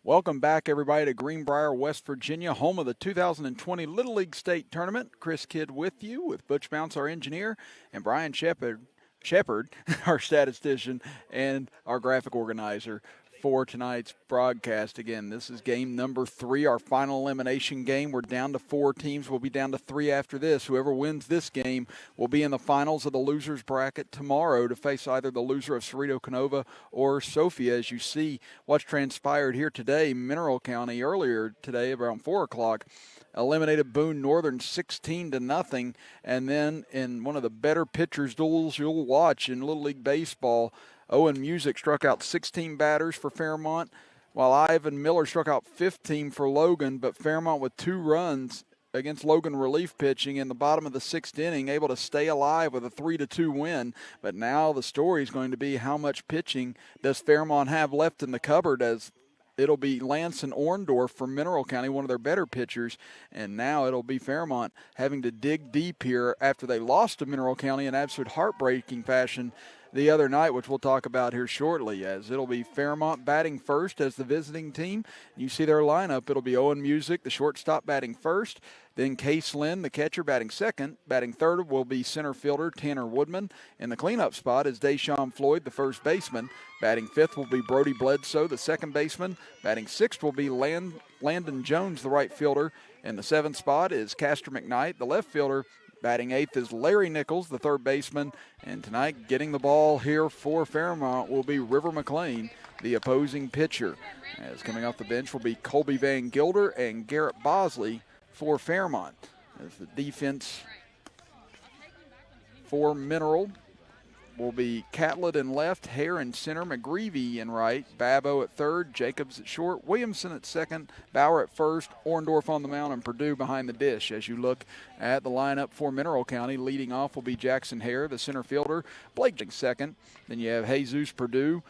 Welcome back, everybody, to Greenbrier, West Virginia, home of the 2020 Little League State Tournament. Chris Kidd with you, with Butch Bounce, our engineer, and Brian Shepard, our statistician, and our graphic organizer for tonight's broadcast. Again, this is game number 3, our final elimination game. We're down to 4 teams. We'll be down to 3 after this. Whoever wins this game will be in the finals of the losers bracket tomorrow to face either the loser of Cerrito Canova or Sofia. As you see what's transpired here today, Mineral County earlier today around 4 o'clock eliminated Boone Northern 16-0, and then in one of the better pitchers duels you'll watch in Little League Baseball, Owen Music struck out 16 batters for Fairmont, while Ivan Miller struck out 15 for Logan, but Fairmont with 2 runs against Logan relief pitching in the bottom of the 6th inning, able to stay alive with a 3-2 win. But now the story is going to be how much pitching does Fairmont have left in the cupboard, as it'll be Lance and Orndorff from Mineral County, one of their better pitchers, and now it'll be Fairmont having to dig deep here after they lost to Mineral County in absolute heartbreaking fashion the other night, which we'll talk about here shortly, as it'll be Fairmont batting first as the visiting team. You see their lineup. It'll be Owen Music, the shortstop, batting first. Then Case Lynn, the catcher, batting second. Batting third will be center fielder Tanner Woodman. In the cleanup spot is Deshawn Floyd, the first baseman. Batting fifth will be Brady Bledsoe, the second baseman. Batting sixth will be Landon Jones, the right fielder. In the 7th spot is Castor McKnight, the left fielder. Batting 8th is Larry Nichols, the third baseman. And tonight, getting the ball here for Fairmont will be River McLean, the opposing pitcher. As coming off the bench will be Colby Van Gilder and Garrett Bosley for Fairmont. As the defense for Mineral will be Catlett in left, Hare in center, McGreevy in right, Babbo at third, Jacobs at short, Williamson at second, Bauer at first, Orndorff on the mound, and Purdue behind the dish. As you look at the lineup for Mineral County, leading off will be Jackson Hare, the center fielder, Blake second. Then you have Jesus Purdue,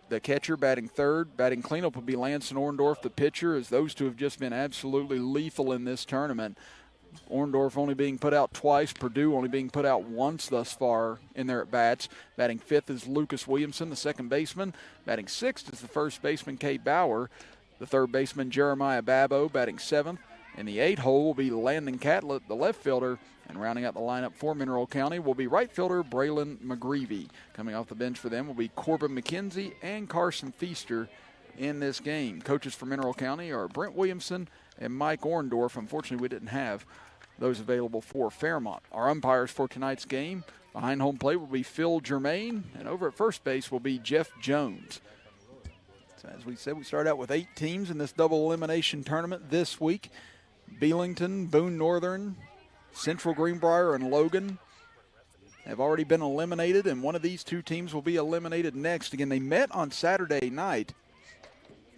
the catcher, batting third. Batting cleanup will be Lance and Orndorff, the pitcher, as those two have just been absolutely lethal in this tournament. Orndorff only being put out twice, Purdue only being put out once thus far in their at-bats. Batting fifth is Lucas Williamson, the second baseman. Batting sixth is the first baseman, Cade Bauer. The third baseman, Jeremiah Babbo, batting seventh. In the 8 hole will be Landon Catlett, the left fielder. And rounding out the lineup for Mineral County will be right fielder Braylon Mcgreevy. Coming off the bench for them will be Corbin McKenzie and Karsten Feaster in this game. Coaches for Mineral County are Brent Williamson and Mike Orndorff. Unfortunately, we didn't have those available for Fairmont. Our umpires for tonight's game, behind home plate will be Phil Germain, and over at first base will be Jeff Jones. So as we said, we start out with 8 teams in this double elimination tournament this week. Belington, Boone Northern, Central Greenbrier, and Logan have already been eliminated, and one of these 2 teams will be eliminated next. Again, they met on Saturday night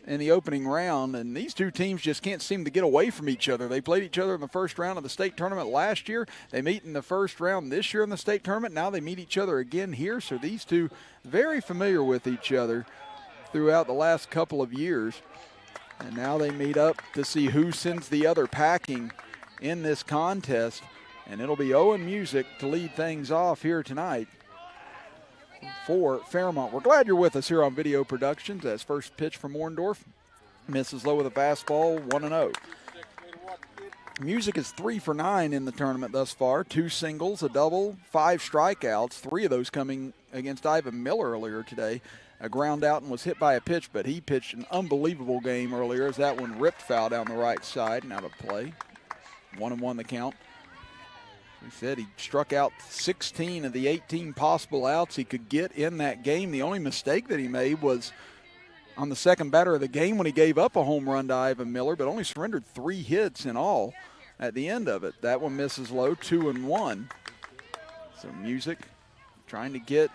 in the opening round, and these 2 teams just can't seem to get away from each other. They played each other in the first round of the state tournament last year. They meet in the first round this year in the state tournament. Now they meet each other again here, so these 2 very familiar with each other throughout the last couple of years. And now they meet up to see who sends the other packing in this contest, and it'll be Owen Music to lead things off here tonight for Fairmont. We're glad you're with us here on Video Productions, as first pitch from Orndorff misses low with a fastball, 1-0. Music is 3 for 9 in the tournament thus far. 2 singles, a double, 5 strikeouts, 3 of those coming against Ivan Miller earlier today. A ground out and was hit by a pitch, but he pitched an unbelievable game earlier as that one ripped foul down the right side and out of play. 1-1 the count. We said he struck out 16 of the 18 possible outs he could get in that game. The only mistake that he made was on the second batter of the game when he gave up a home run to Ivan Miller, but only surrendered 3 hits in all at the end of it. That one misses low, 2-1. So Music trying to get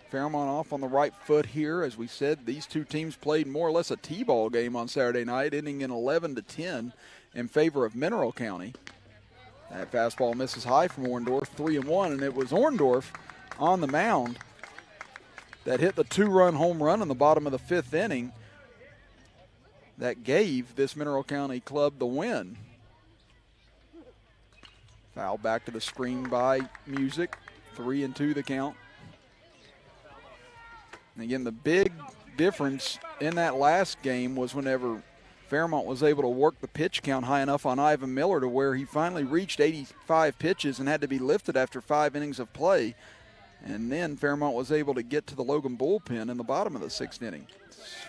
Fairmont off on the right foot here. As we said, these 2 teams played more or less a T-ball game on Saturday night, ending in 11-10 in favor of Mineral County. That fastball misses high from Orndorff, 3-1, and it was Orndorff on the mound that hit the 2-run home run in the bottom of the 5th inning that gave this Mineral County club the win. Foul back to the screen by Music, 3-2 the count. And again, the big difference in that last game was whenever Fairmont was able to work the pitch count high enough on Ivan Miller to where he finally reached 85 pitches and had to be lifted after 5 innings of play. And then Fairmont was able to get to the Logan bullpen in the bottom of the 6th inning.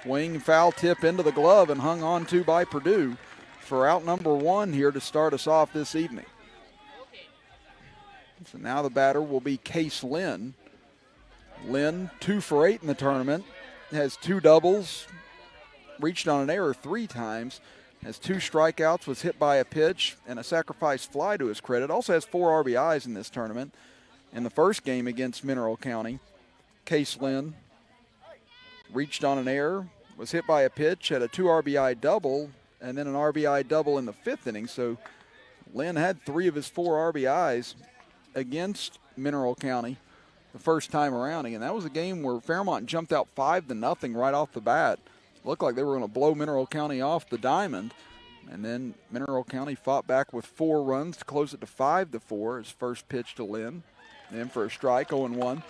Swing, foul tip into the glove and hung on to by Purdue for out number 1 here to start us off this evening. So now the batter will be Case Lynn. Lynn, 2 for 8 in the tournament, has 2 doubles, reached on an error 3 times, has 2 strikeouts, was hit by a pitch and a sacrifice fly to his credit. Also has 4 RBIs in this tournament. In the first game against Mineral County, Case Lynn reached on an error, was hit by a pitch, had a 2 RBI double, and then an RBI double in the 5th inning. So Lynn had 3 of his 4 RBIs against Mineral County the first time around. And that was a game where Fairmont jumped out 5-0 right off the bat. Looked like they were going to blow Mineral County off the diamond. And then Mineral County fought back with 4 runs to close it to 5-4. His first pitch to Lynn. Then for a strike, 0-1.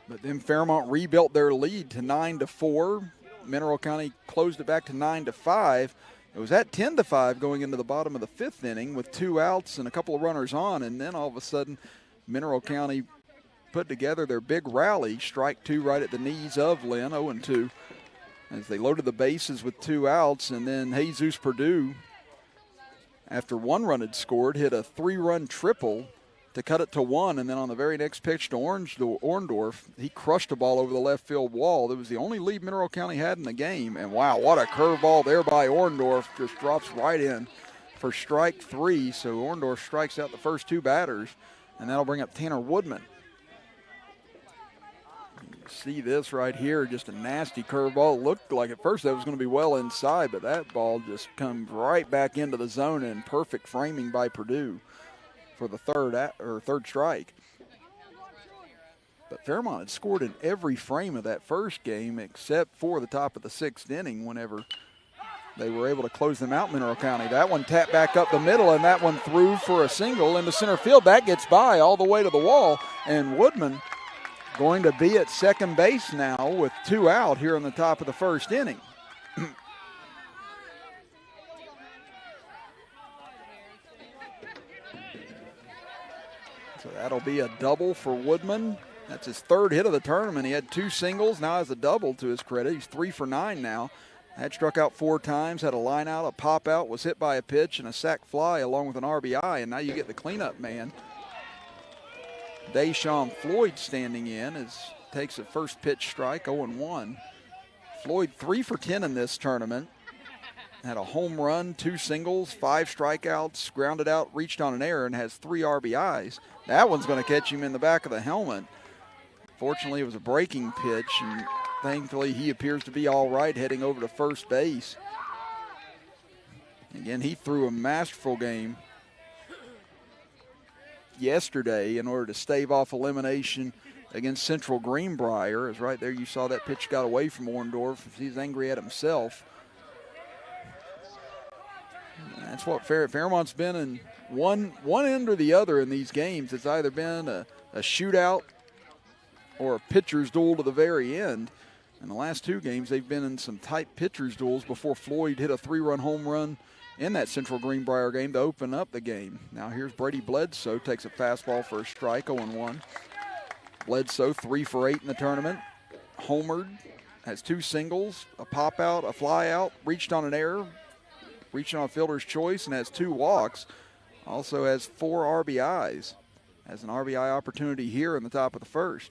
But then Fairmont rebuilt their lead to 9-4. Mineral County closed it back to 9-5. It was at 10-5 going into the bottom of the 5th inning with 2 outs and a couple of runners on. And then all of a sudden, Mineral County put together their big rally, strike 2 right at the knees of Lynn, 0-2. As they loaded the bases with 2 outs, and then Jesus Purdue, after 1 run had scored, hit a 3-run triple to cut it to 1, and then on the very next pitch to Orndorff, he crushed the ball over the left field wall. That was the only lead Mineral County had in the game, and wow, what a curveball there by Orndorff. Just drops right in for strike 3, so Orndorff strikes out the first 2 batters, and that'll bring up Tanner Woodman. See this right here, just a nasty curveball. It looked like at first that was going to be well inside, but that ball just comes right back into the zone and perfect framing by Purdue for the third strike. But Fairmont had scored in every frame of that first game except for the top of the 6th inning whenever they were able to close them out, Mineral County. That one tapped back up the middle, and that one threw for a single into center field. That gets by all the way to the wall, and Woodman going to be at second base now with 2 out here in the top of the 1st inning. So that'll be a double for Woodman. That's his 3rd hit of the tournament. He had 2 singles, now has a double to his credit. He's 3 for 9 now. Had struck out 4 times, had a line out, a pop out, was hit by a pitch and a sac fly along with an RBI, and now you get the cleanup man. Deshawn Floyd standing in takes a first pitch strike, 0-1. Floyd 3 for 10 in this tournament. Had a home run, 2 singles, 5 strikeouts, grounded out, reached on an error, and has 3 RBIs. That one's going to catch him in the back of the helmet. Fortunately, it was a breaking pitch, and thankfully he appears to be all right heading over to first base. Again, he threw a masterful game yesterday in order to stave off elimination against Central Greenbrier. As right there you saw that pitch got away from Orndorff. He's angry at himself. That's what Fairmont's been in one end or the other in these games. It's either been a shootout or a pitcher's duel to the very end. In the last 2 games, they've been in some tight pitcher's duels before Floyd hit a 3-run home run in that Central Greenbrier game to open up the game. Now here's Brady Bledsoe, takes a fastball for a strike, 0-1. Bledsoe 3 for 8 in the tournament. Homered, has 2 singles, a pop out, a fly out, reached on an error, reaching on fielder's choice, and has 2 walks. Also has 4 RBIs. Has an RBI opportunity here in the top of the 1st.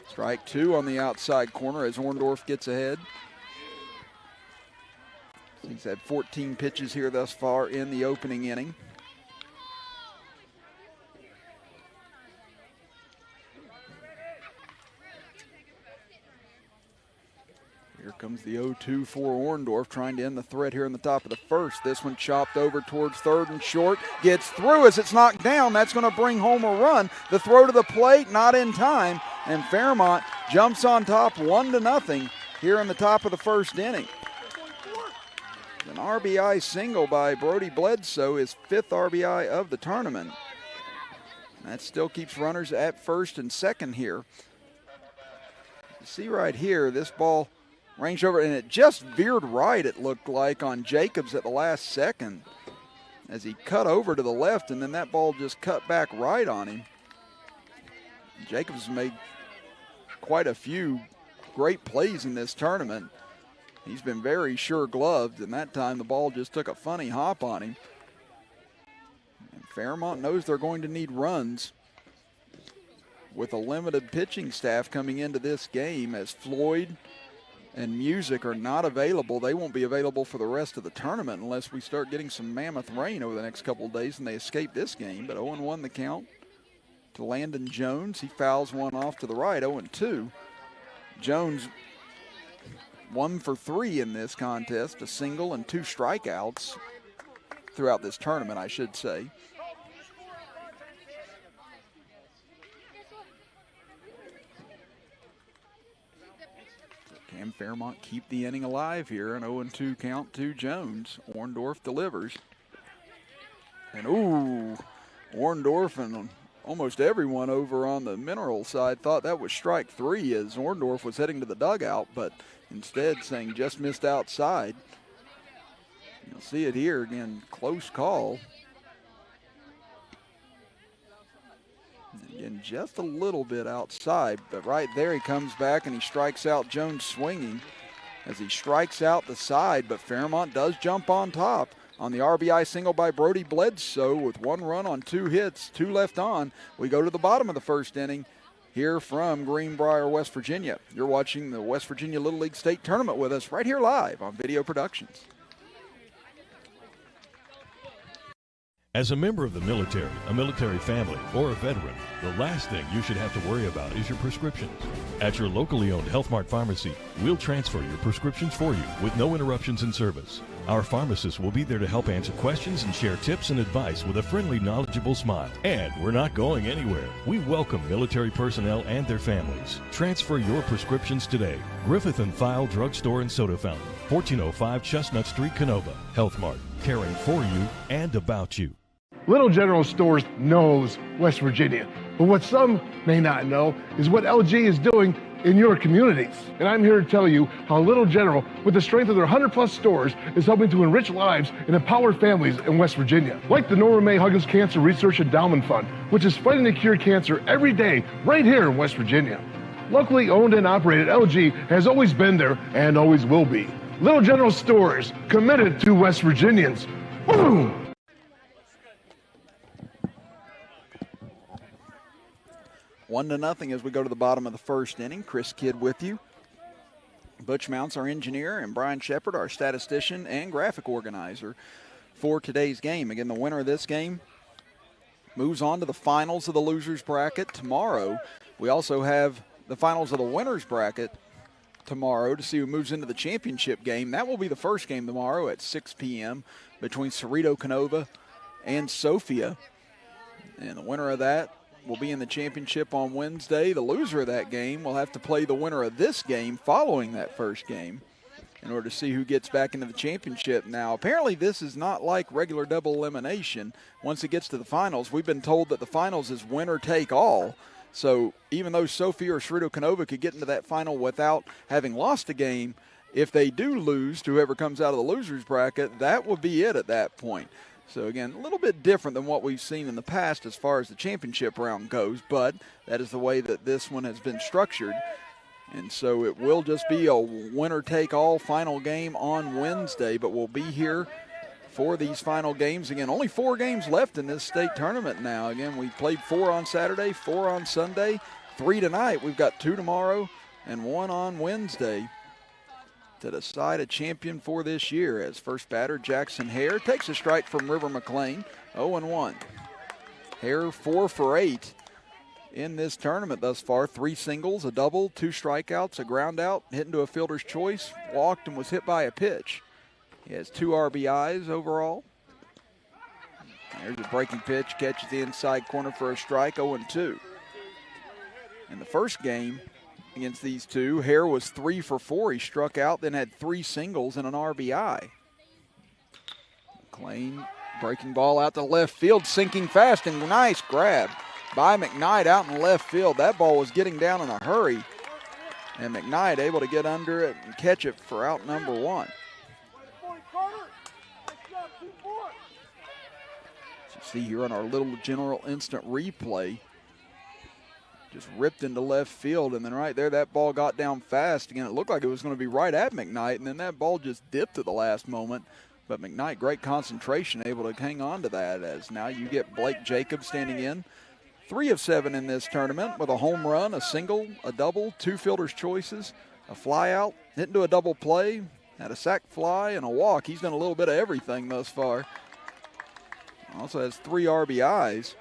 Strike 2 on the outside corner as Orndorff gets ahead. He's had 14 pitches here thus far in the opening inning. Here comes the 0-2 for Orndorff, trying to end the threat here in the top of the 1st. This one chopped over towards 3rd and short. Gets through as it's knocked down. That's going to bring home a run. The throw to the plate, not in time. And Fairmont jumps on top 1-0 here in the top of the 1st inning. An RBI single by Brody Bledsoe, his 5th RBI of the tournament. That still keeps runners at 1st and 2nd here. see right here, this ball ranged over, and it just veered right, it looked like, on Jacobs at the last second as he cut over to the left, and then that ball just cut back right on him. Jacobs made quite a few great plays in this tournament. He's been very sure-gloved, and that time the ball just took a funny hop on him. And Fairmont knows they're going to need runs with a limited pitching staff coming into this game, as Floyd and Music are not available. They won't be available for the rest of the tournament unless we start getting some mammoth rain over the next couple of days and they escape this game. But 0-1 the count to Landon Jones. He fouls one off to the right, 0-2. Jones 1 for 3 in this contest, a single and 2 strikeouts throughout this tournament, I should say. Can Fairmont keep the inning alive here? An 0-2 count to Jones. Orndorff delivers. And Orndorff and almost everyone over on the Mineral side thought that was strike 3 as Orndorff was heading to the dugout, but instead saying just missed outside. You'll see it here again, close call. Again, just a little bit outside, but right there he comes back and he strikes out Jones swinging as he strikes out the side, but Fairmont does jump on top on the RBI single by Brady Bledsoe with 1 run on 2 hits, 2 left on. We go to the bottom of the first inning here from Greenbrier, West Virginia. You're watching the West Virginia Little League State Tournament with us right here live on Video Productions. As a member of the military, a military family, or a veteran, the last thing you should have to worry about is your prescriptions. At your locally owned Health Mart pharmacy, we'll transfer your prescriptions for you with no interruptions in service. Our pharmacists will be there to help answer questions and share tips and advice with a friendly, knowledgeable smile. And we're not going anywhere. We welcome military personnel and their families. Transfer your prescriptions today. Griffith & File Drugstore and Soda Fountain, 1405 Chestnut Street, Canova. Health Mart, caring for you and about you. Little General Stores knows West Virginia, but what some may not know is what LG is doing in your communities. And I'm here to tell you how Little General, with the strength of their 100+ stores, is helping to enrich lives and empower families in West Virginia. Like the Norma May Huggins Cancer Research Endowment Fund, which is fighting to cure cancer every day right here in West Virginia. Locally owned and operated, LG has always been there and always will be. Little General Stores, committed to West Virginians. Boom! 1-0 as we go to the bottom of the first inning. Chris Kidd with you. Butch Mounts, our engineer, and Brian Shepard, our statistician and graphic organizer for today's game. Again, the winner of this game moves on to the finals of the losers bracket tomorrow. We also have the finals of the winners bracket tomorrow to see who moves into the championship game. That will be the first game tomorrow at 6 p.m. between Cerrito Canova and Sophia. And the winner of that will be in the championship on Wednesday. The loser of that game will have to play the winner of this game following that first game in order to see who gets back into the championship. Now, apparently this is not like regular double elimination. Once it gets to the finals, we've been told that the finals is winner take all. So even though Sophia or Cerrito Canova could get into that final without having lost a game, if they do lose to whoever comes out of the losers bracket, that will be it at that point. So, again, a little bit different than what we've seen in the past as far as the championship round goes, but that is the way that this one has been structured. And so it will just be a winner-take-all final game on Wednesday, but we'll be here for these final games. Again, only 4 games left in this state tournament now. Again, we played 4 on Saturday, 4 on Sunday, 3 tonight. We've got 2 tomorrow and 1 on Wednesday to decide a champion for this year, as first batter Jackson Hare takes a strike from River McLean, 0-1. Hare 4 for 8 in this tournament thus far. 3 singles, a double, 2 strikeouts, a ground out, hit into a fielder's choice, walked and was hit by a pitch. He has 2 RBIs overall. There's a breaking pitch, catches the inside corner for a strike, 0-2. In the first game against these two, Hare was 3 for 4. He struck out, then had 3 singles and an RBI. McLean breaking ball out to left field, sinking fast, and nice grab by McKnight out in left field. That ball was getting down in a hurry. And McKnight able to get under it and catch it for out number 1. As you see here on our little general instant replay, just ripped into left field, and then right there, that ball got down fast. Again, it looked like it was going to be right at McKnight, and then that ball just dipped at the last moment. But McKnight, great concentration, able to hang on to that, as now you get Blake Jacobs standing in. 3 of 7 in this tournament with a home run, a single, a double, 2 fielder's choices, a fly out, hit into a double play, had a sac fly, and a walk. He's done a little bit of everything thus far. Also has 3 RBIs.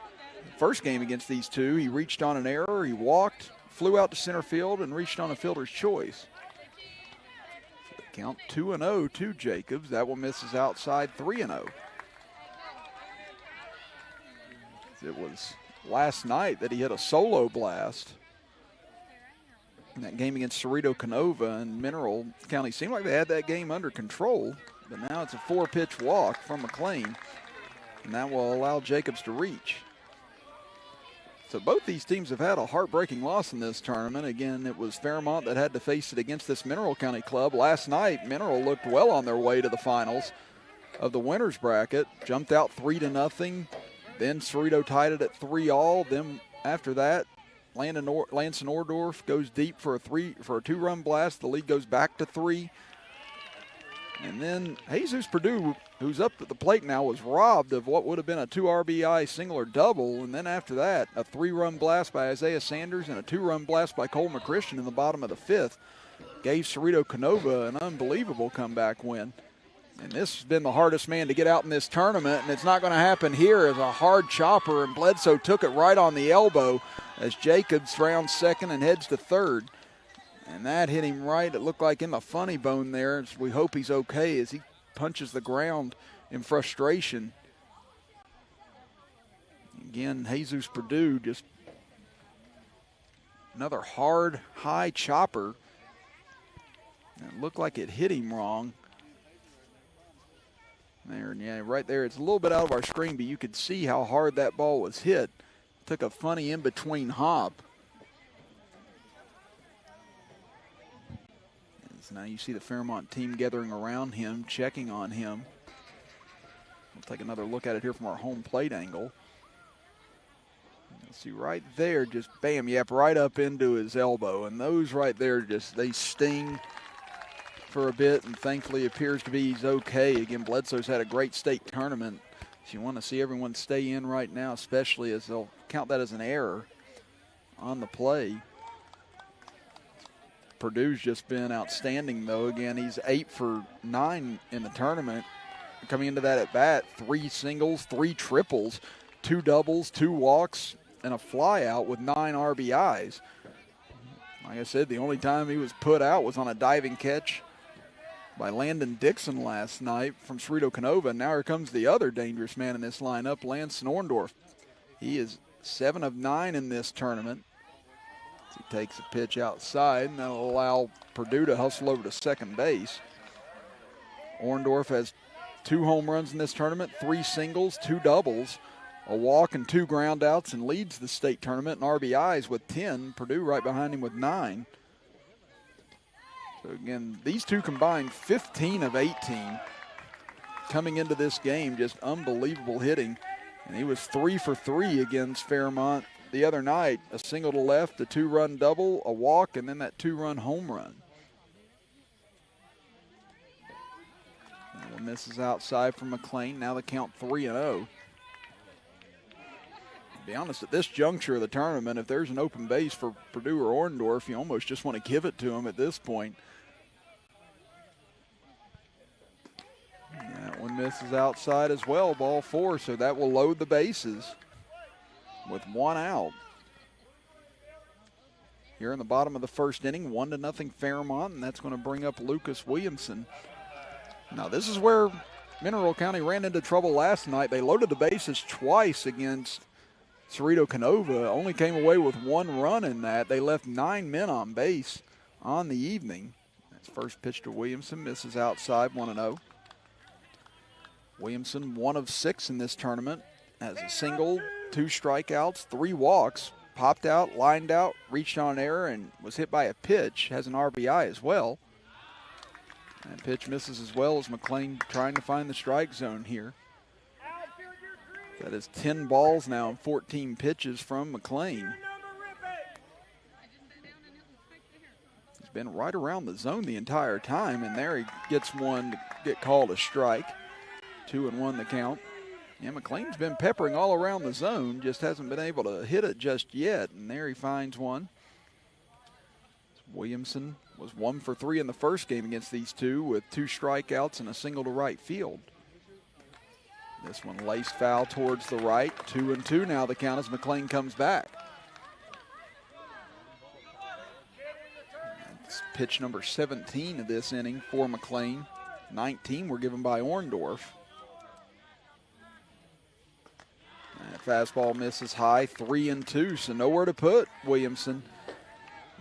First game against these two, he reached on an error, he walked, flew out to center field, and reached on a fielder's choice. So the count 2-0 to Jacobs. That one misses outside, 3-0. It was last night that he hit a solo blast in that game against Cerrito Canova, and Mineral County seemed like they had that game under control, but now it's a 4-pitch walk from McLean, and that will allow Jacobs to reach. So both these teams have had a heartbreaking loss in this tournament. Again, it was Fairmont that had to face it against this Mineral County club. Last night, Mineral looked well on their way to the finals of the winners bracket, jumped out 3-0. Then Cerrito tied it at 3-all. Then after that, Lance Snorendorff goes deep for a 2-run blast. The lead goes back to 3. And then Jesus Purdue, who's up at the plate now, was robbed of what would have been a 2 RBI single or double. And then after that, a 3-run blast by Isaiah Sanders and a 2-run blast by Cole McChristian in the bottom of the 5th gave Cerrito Canova an unbelievable comeback win. And this has been the hardest man to get out in this tournament, and it's not going to happen here as a hard chopper, and Bledsoe took it right on the elbow as Jacobs rounds second and heads to third. And that hit him right, it looked like in the funny bone there. We hope he's okay as he punches the ground in frustration. Again, Jesus Purdue, just another hard, high chopper. It looked like it hit him wrong. There, yeah, right there. It's a little bit out of our screen, but you could see how hard that ball was hit. Took a funny in-between hop. So now you see the Fairmont team gathering around him, checking on him. We'll take another look at it here from our home plate angle. You'll see right there, just bam, yep, right up into his elbow. And those right there, just they sting for a bit, and thankfully appears to be he's okay. Again, Bledsoe's had a great state tournament. So you want to see everyone stay in right now, especially as they'll count that as an error on the play. Purdue's just been outstanding, though. Again, he's 8 for 9 in the tournament. Coming into that at bat, 3 singles, 3 triples, 2 doubles, 2 walks, and a fly out with 9 RBIs. Like I said, the only time he was put out was on a diving catch by Landon Dixon last night from Cerrito Canova. Now here comes the other dangerous man in this lineup, Lance Snorendorff. He is 7 of 9 in this tournament. He takes a pitch outside, and that'll allow Purdue to hustle over to second base. Orndorff has 2 home runs in this tournament, 3 singles, 2 doubles, a walk and 2 groundouts, and leads the state tournament in RBIs with 10. Purdue right behind him with 9. So again, these two combined 15 of 18 coming into this game. Just unbelievable hitting. And he was 3 for 3 against Fairmont the other night. A single to left, a 2-run double, a walk, and then that 2-run home run. That one misses outside from McLean. Now the count 3-0. To be honest, at this juncture of the tournament, if there's an open base for Purdue or Orndorff, you almost just want to give it to him at this point. That one misses outside as well, ball 4, so that will load the bases with 1 out. Here in the bottom of the first inning, 1-0 Fairmont, and that's going to bring up Lucas Williamson. Now this is where Mineral County ran into trouble last night. They loaded the bases twice against Cerrito Canova, only came away with 1 run in that. They left 9 men on base on the evening. That's first pitch to Williamson, misses outside, 1-0. Williamson 1 of 6 in this tournament, has a single, 2 strikeouts, 3 walks, popped out, lined out, reached on error, and was hit by a pitch. Has an RBI as well. And pitch misses as well as McLean trying to find the strike zone here. That is 10 balls now and 14 pitches from McLean. He's been right around the zone the entire time, and there he gets one to get called a strike. 2-1 the count. And McLean's been peppering all around the zone, just hasn't been able to hit it just yet, and there he finds one. Williamson was 1 for 3 in the first game against these two with 2 strikeouts and a single to right field. This one laced foul towards the right. 2-2 now the count as McLean comes back. That's pitch number 17 of this inning for McLean. 19 were given by Orndorff. That fastball misses high, 3-2, so nowhere to put Williamson.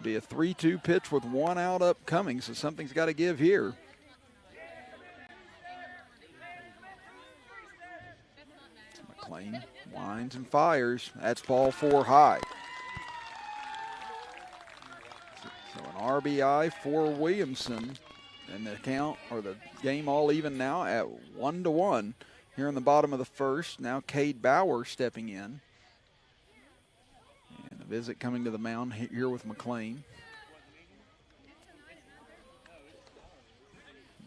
Be a 3-2 pitch with 1 out upcoming, so something's got to give here. McLean winds and fires. That's ball 4 high. So an RBI for Williamson, and the count or the game all even now at 1-1 here in the bottom of the first. Now Cade Bauer stepping in. And a visit coming to the mound here with McLean.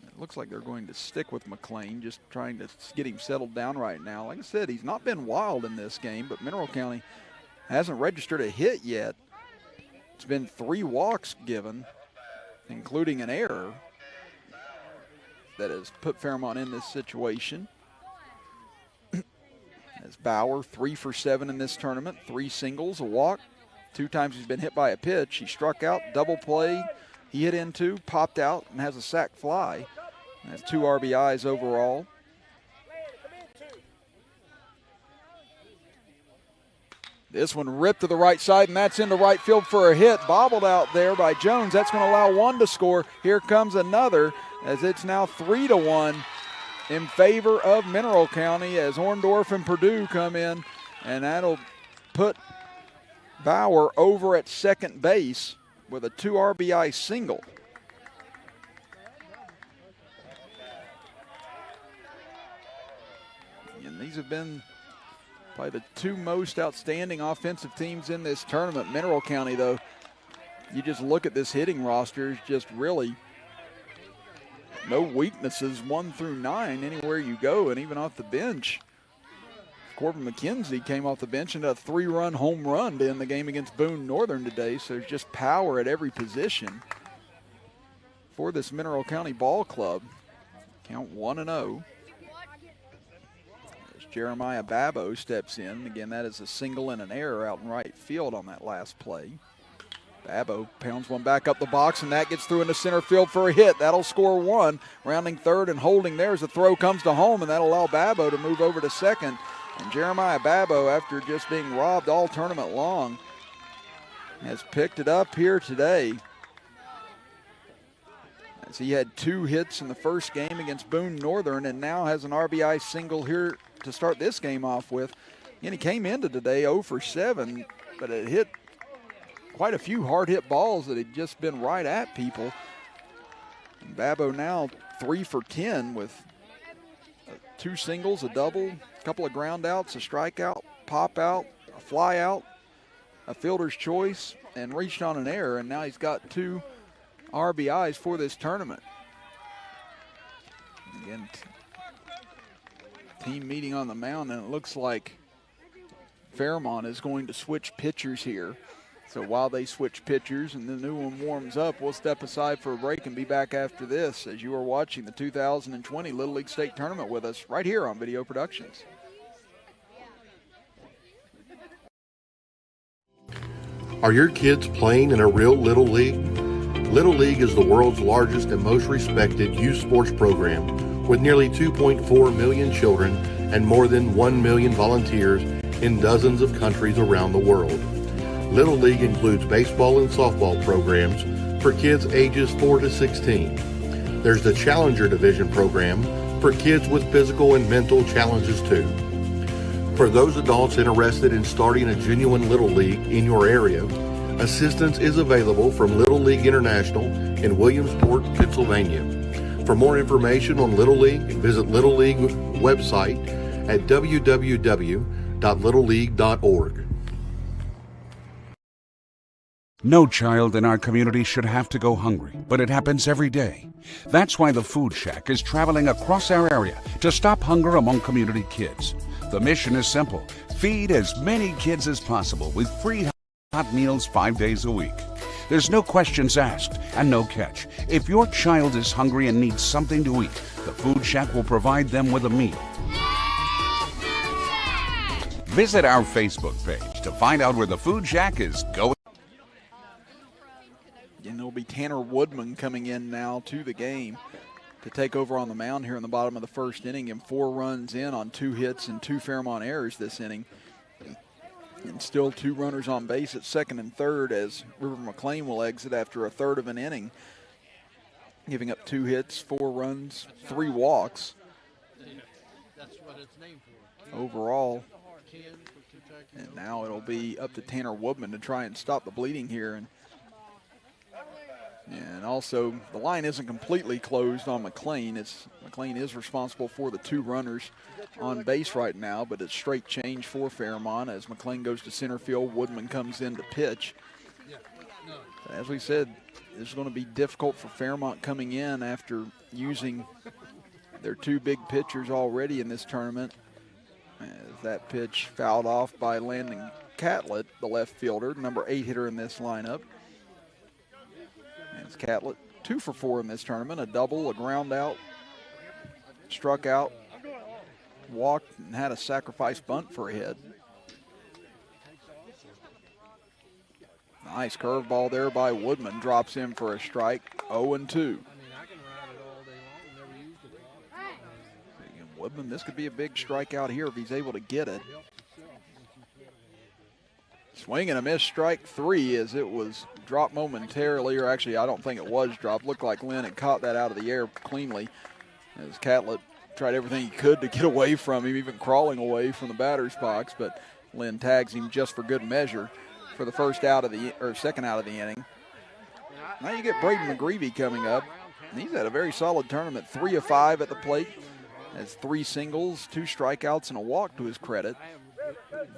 It looks like they're going to stick with McLean, just trying to get him settled down right now. Like I said, he's not been wild in this game, but Mineral County hasn't registered a hit yet. It's been 3 walks given, including an error that has put Fairmont in this situation. As Bauer, 3 for 7 in this tournament, 3 singles, a walk. 2 times he's been hit by a pitch. He struck out, double play. He hit into, popped out, and has a sac fly. And has 2 RBIs overall. This one ripped to the right side, and that's into right field for a hit. Bobbled out there by Jones. That's going to allow 1 to score. Here comes another, as it's now 3-1 in favor of Mineral County as Orndorff and Purdue come in, and that'll put Bauer over at second base with a 2 RBI single. And these have been probably the 2 most outstanding offensive teams in this tournament. Mineral County, though, you just look at this hitting roster, it's just really no weaknesses 1 through 9 anywhere you go, and even off the bench. Corbin McKenzie came off the bench and a 3-run home run to end the game against Boone Northern today, so there's just power at every position for this Mineral County ball club. Count 1-0. As Jeremiah Babo steps in. Again, that is a single and an error out in right field on that last play. Babo pounds one back up the box, and that gets through into center field for a hit. That'll score 1. Rounding third and holding there as the throw comes to home, and that'll allow Babo to move over to second. And Jeremiah Babo, after just being robbed all tournament long, has picked it up here today. As he had 2 hits in the first game against Boone Northern and now has an RBI single here to start this game off with. And he came into today 0 for 7, but it hit quite a few hard hit balls that had just been right at people. And Babo now 3 for 10 with 2 singles, a double, a couple of ground outs, a strikeout, pop out, a fly out, a fielder's choice, and reached on an error, and now he's got 2 RBIs for this tournament. Again, team meeting on the mound, and it looks like Fairmont is going to switch pitchers here. So while they switch pitchers and the new one warms up, we'll step aside for a break and be back after this as you are watching the 2020 Little League State Tournament with us right here on Video Productions. Are your kids playing in a real Little League? Little League is the world's largest and most respected youth sports program with nearly 2.4 million children and more than 1 million volunteers in dozens of countries around the world. Little League includes baseball and softball programs for kids ages 4 to 16. There's the Challenger Division program for kids with physical and mental challenges too. For those adults interested in starting a genuine Little League in your area, assistance is available from Little League International in Williamsport, Pennsylvania. For more information on Little League, visit Little League website at www.littleleague.org. No child in our community should have to go hungry, but it happens every day. That's why the Food Shack is traveling across our area to stop hunger among community kids. The mission is simple: feed as many kids as possible with free hot meals 5 days a week. There's no questions asked and no catch. If your child is hungry and needs something to eat, the Food Shack will provide them with a meal. Visit our Facebook page to find out where the Food Shack is going. And it'll be Tanner Woodman coming in now to the game to take over on the mound here in the bottom of the first inning, and 4 runs in on 2 hits and 2 Fairmont errors this inning. And still 2 runners on base at second and third as River McLean will exit after a third of an inning, giving up 2 hits, 4 runs, 3 walks. Overall. And now it'll be up to Tanner Woodman to try and stop the bleeding here. And also, the line isn't completely closed on McLean. McLean is responsible for the 2 runners on base right now, but it's straight change for Fairmont as McLean goes to center field. Woodman comes in to pitch. As we said, this is going to be difficult for Fairmont coming in after using their 2 big pitchers already in this tournament. As that pitch fouled off by Landon Catlett, the left fielder, number 8 hitter in this lineup. It's Catlett 2 for 4 in this tournament, a double, a ground out, struck out, walked, and had a sacrifice bunt for a hit. Nice curveball there by Woodman, drops in for a strike, 0-2. Woodman, this could be a big strikeout here if he's able to get it. Swing and a miss, strike 3, as it was dropped momentarily, or actually I don't think it was dropped. Looked like Lynn had caught that out of the air cleanly as Catlett tried everything he could to get away from him, even crawling away from the batter's box, but Lynn tags him just for good measure for the second out of the inning. Now you get Braden Mcgreevy coming up, and he's had a very solid tournament, 3 of 5 at the plate, has 3 singles, 2 strikeouts, and a walk to his credit.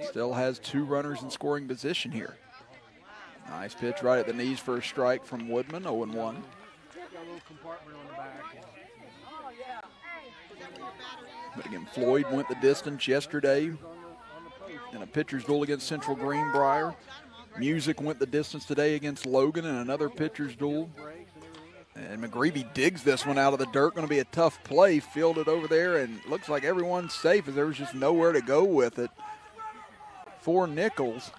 Still has 2 runners in scoring position here. Nice pitch right at the knees for a strike from Woodman, 0-1. But again, Floyd went the distance yesterday in a pitcher's duel against Central Greenbrier. Music went the distance today against Logan in another pitcher's duel. And Mcgreevy digs this one out of the dirt. Going to be a tough play. Fielded over there, and looks like everyone's safe as there was just nowhere to go with it for Nichols.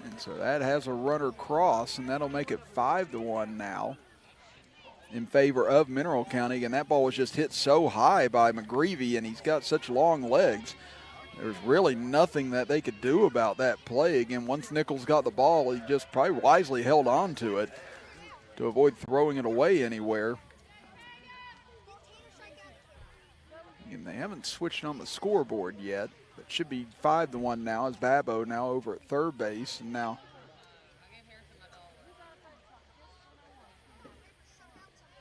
And so that has a runner cross, and that'll make it 5-1 now in favor of Mineral County. And that ball was just hit so high by Mcgreevy, and he's got such long legs. There's really nothing that they could do about that play. Again, once Nichols got the ball, he just probably wisely held on to it to avoid throwing it away anywhere. And they haven't switched on the scoreboard yet. It should be 5-1 now as Babo now over at third base. And now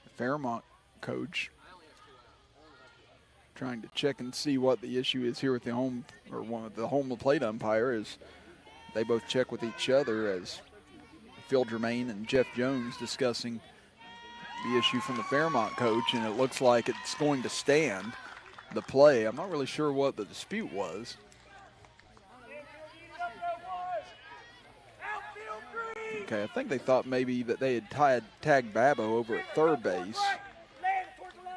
the Fairmont coach trying to check and see what the issue is here with the home plate umpire, as they both check with each other as Phil Germain and Jeff Jones discussing the issue from the Fairmont coach, and it looks like it's going to stand the play. I'm not really sure what the dispute was. Okay, I think they thought maybe that they had tagged Babo over at third base,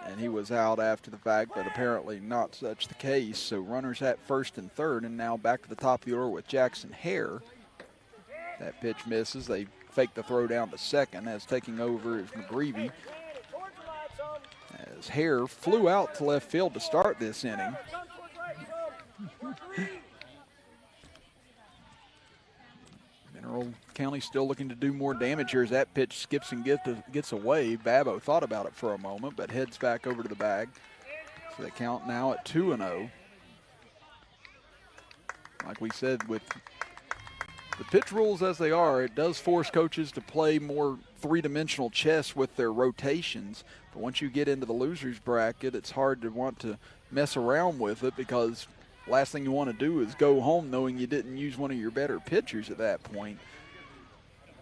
and he was out after the fact, but apparently not such the case. So runners at first and third, and now back to the top of the order with Jackson Hare. That pitch misses. They fake the throw down to second, as taking over is Mcgreevy. As Hare flew out to left field to start this inning. Mineral County still looking to do more damage here as that pitch skips and gets away. Babo thought about it for a moment, but heads back over to the bag. So they count now at 2-0. Like we said, with the pitch rules as they are, it does force coaches to play more three-dimensional chess with their rotations. But once you get into the loser's bracket, it's hard to want to mess around with it, because last thing you want to do is go home knowing you didn't use one of your better pitchers at that point.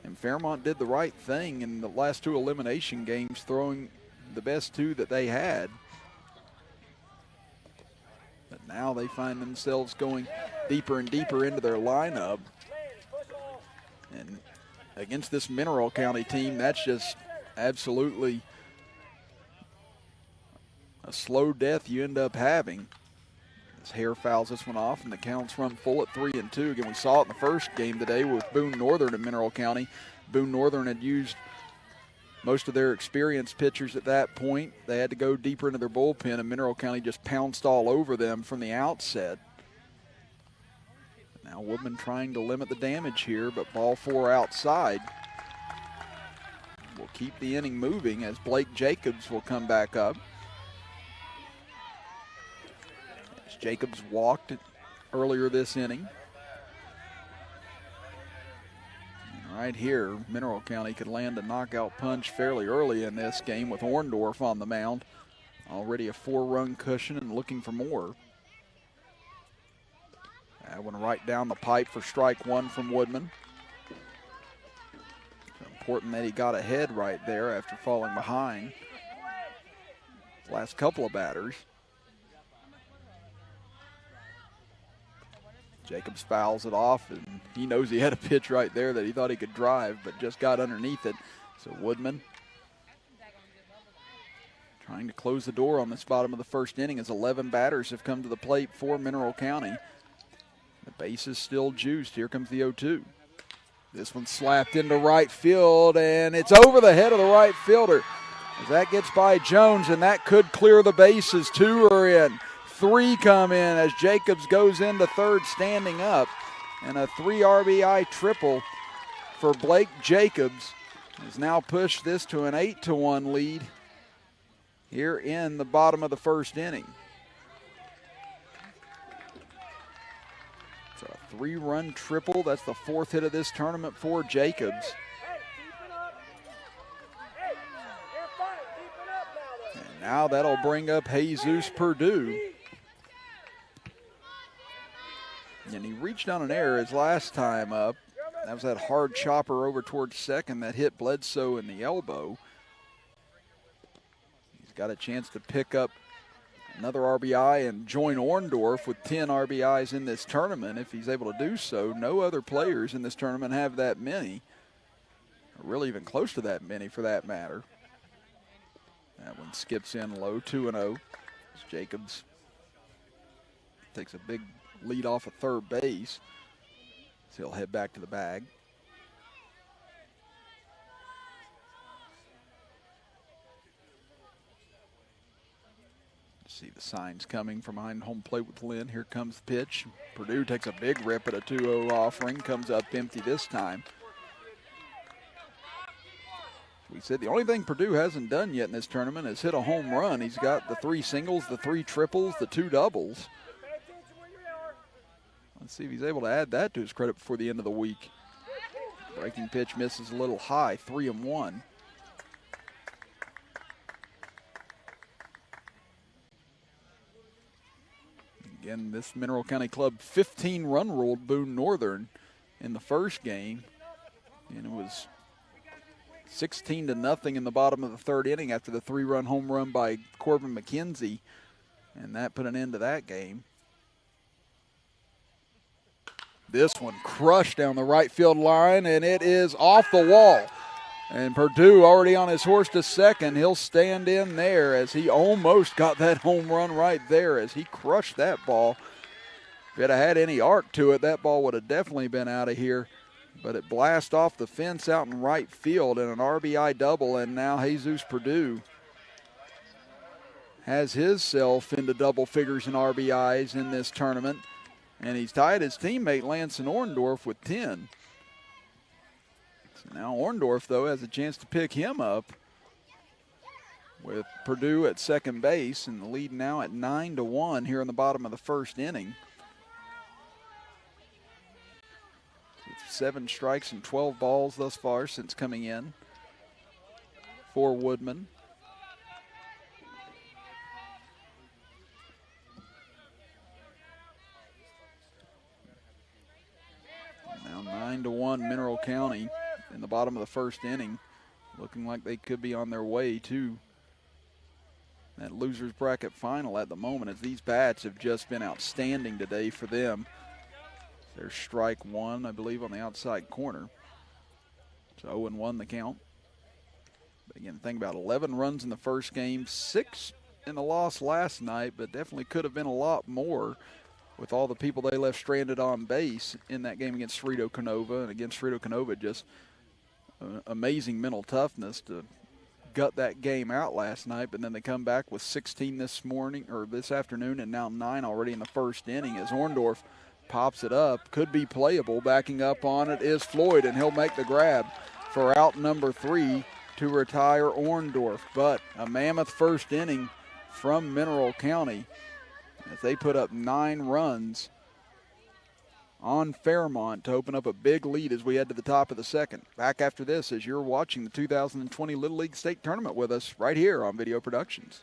And Fairmont did the right thing in the last two elimination games, throwing the best two that they had. But now they find themselves going deeper and deeper into their lineup. And against this Mineral County team, that's just absolutely a slow death you end up having. As Hare fouls this one off, and the counts run full at 3-2. Again, we saw it in the first game today with Boone Northern and Mineral County. Boone Northern had used most of their experienced pitchers at that point. They had to go deeper into their bullpen, and Mineral County just pounced all over them from the outset. Now Woodman trying to limit the damage here, but ball 4 outside. We'll keep the inning moving as Blake Jacobs will come back up. As Jacobs walked earlier this inning. And right here, Mineral County could land a knockout punch fairly early in this game with Orndorff on the mound. Already a 4-run cushion and looking for more. That one right down the pipe for strike one from Woodman. It's important that he got ahead right there after falling behind last couple of batters. Jacobs fouls it off, and he knows he had a pitch right there that he thought he could drive, but just got underneath it. So Woodman trying to close the door on this bottom of the first inning as 11 batters have come to the plate for Mineral County. The base is still juiced. Here comes the 0-2. This one slapped into right field, and it's over the head of the right fielder. As that gets by Jones, and that could clear the bases. 2 are in. 3 come in as Jacobs goes into third standing up. And a 3 RBI triple for Blake Jacobs has now pushed this to an 8-1 lead here in the bottom of the first inning. It's a 3-run triple. That's the 4th hit of this tournament for Jacobs. And now that'll bring up Jesus Purdue. And he reached on an error his last time up. That was that hard chopper over towards second that hit Bledsoe in the elbow. He's got a chance to pick up another RBI and join Orndorff with 10 RBIs in this tournament if he's able to do so. No other players in this tournament have that many, or really even close to that many for that matter. That one skips in low, 2-0. Jacobs takes a big lead off of third base. So he'll head back to the bag. See the signs coming from behind home plate with Lynn. Here comes the pitch. Purdue takes a big rip at a 2-0 offering. Comes up empty this time. We said the only thing Purdue hasn't done yet in this tournament is hit a home run. He's got the 3 singles, the 3 triples, the 2 doubles. Let's see if he's able to add that to his credit before the end of the week. Breaking pitch misses a little high, 3-1. Again, this Mineral County club 15-run ruled Boone Northern in the first game. And it was 16-0 in the bottom of the third inning after the 3-run home run by Corbin McKenzie. And that put an end to that game. This one crushed down the right field line, and it is off the wall. And Purdue already on his horse to second. He'll stand in there as he almost got that home run right there as he crushed that ball. If it had any arc to it, that ball would have definitely been out of here. But it blasted off the fence out in right field in an RBI double, and now Jesus Purdue has himself into double figures in RBIs in this tournament. And he's tied his teammate Lance Orndorff with 10. So now Orndorff, though, has a chance to pick him up with Purdue at second base, and the lead now at 9-1 here in the bottom of the first inning. With 7 strikes and 12 balls thus far since coming in for Woodman. Now 9-1 Mineral County in the bottom of the first inning, looking like they could be on their way to that loser's bracket final at the moment, as these bats have just been outstanding today for them. There's strike 1, I believe, on the outside corner. So 0-1 the count. But again, think about 11 runs in the first game, 6 in the loss last night, but definitely could have been a lot more with all the people they left stranded on base in that game against Cerrito Canova. And against Cerrito Canova, just amazing mental toughness to gut that game out last night, but then they come back with 16 this afternoon, and now 9 already in the first inning as Orndorff pops it up. Could be playable. Backing up on it is Floyd, and he'll make the grab for out number 3 to retire Orndorff. But a mammoth first inning from Mineral County as they put up 9 runs on Fairmont to open up a big lead as we head to the top of the second. Back after this as you're watching the 2020 Little League State Tournament with us right here on Video Productions.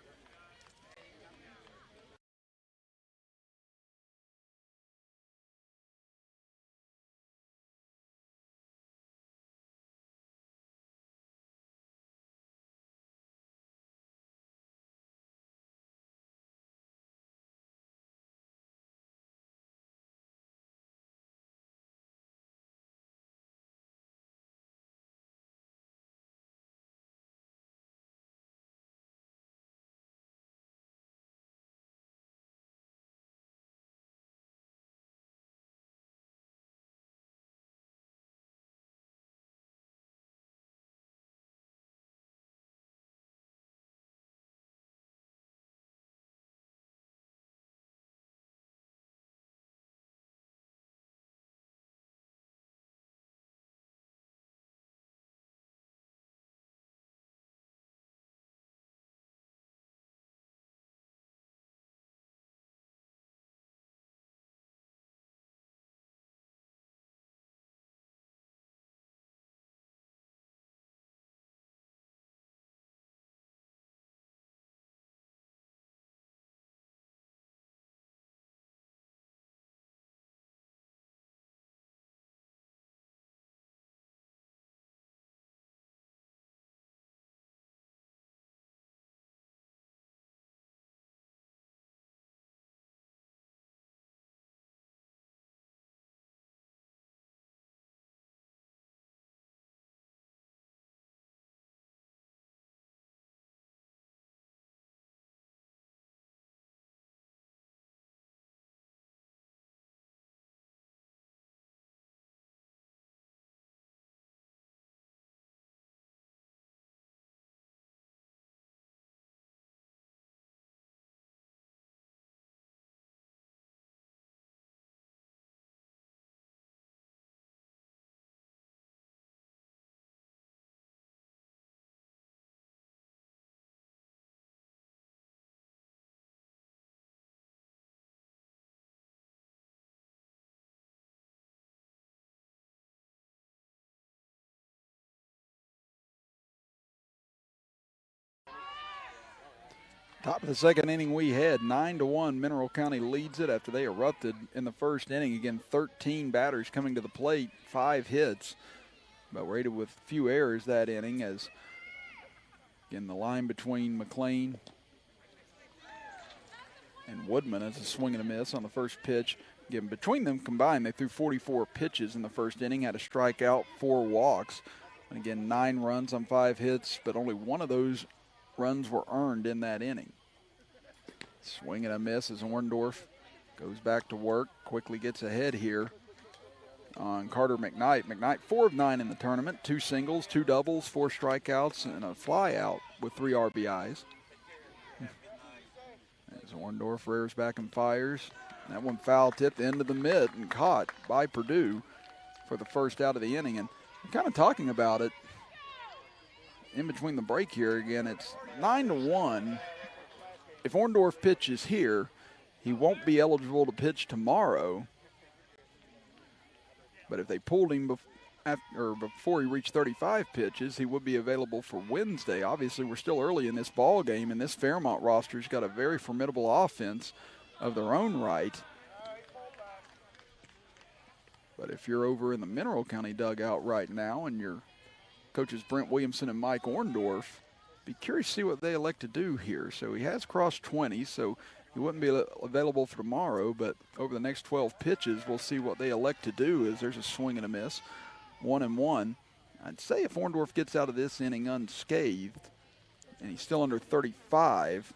Top of the second inning we had 9-1. Mineral County leads it after they erupted in the first inning. Again, 13 batters coming to the plate, 5 hits, but rated with few errors that inning as, again, the line between McLean and Woodman is a swing and a miss on the first pitch. Again, between them combined, they threw 44 pitches in the first inning, had a strikeout, 4 walks. And again, 9 runs on 5 hits, but only one of those runs were earned in that inning. Swing and a miss as Orndorff goes back to work, quickly gets ahead here on Carter McKnight. McKnight 4 of 9 in the tournament, 2 singles, 2 doubles, 4 strikeouts, and a fly out with 3 RBIs. As Orndorff rears back and fires. That one foul tipped into the mid and caught by Purdue for the first out of the inning. And kind of talking about it, in between the break here again. It's 9-1. If Orndorff pitches here, he won't be eligible to pitch tomorrow. But if they pulled him before he reached 35 pitches, he would be available for Wednesday. Obviously, we're still early in this ball game, and this Fairmont roster's got a very formidable offense of their own right. But if you're over in the Mineral County dugout right now and your coaches Brent Williamson and Mike Orndorff, be curious to see what they elect to do here. So he has crossed 20, so he wouldn't be available for tomorrow, but over the next 12 pitches, we'll see what they elect to do as there's a swing and a miss, 1-1. I'd say if Orndorff gets out of this inning unscathed and he's still under 35,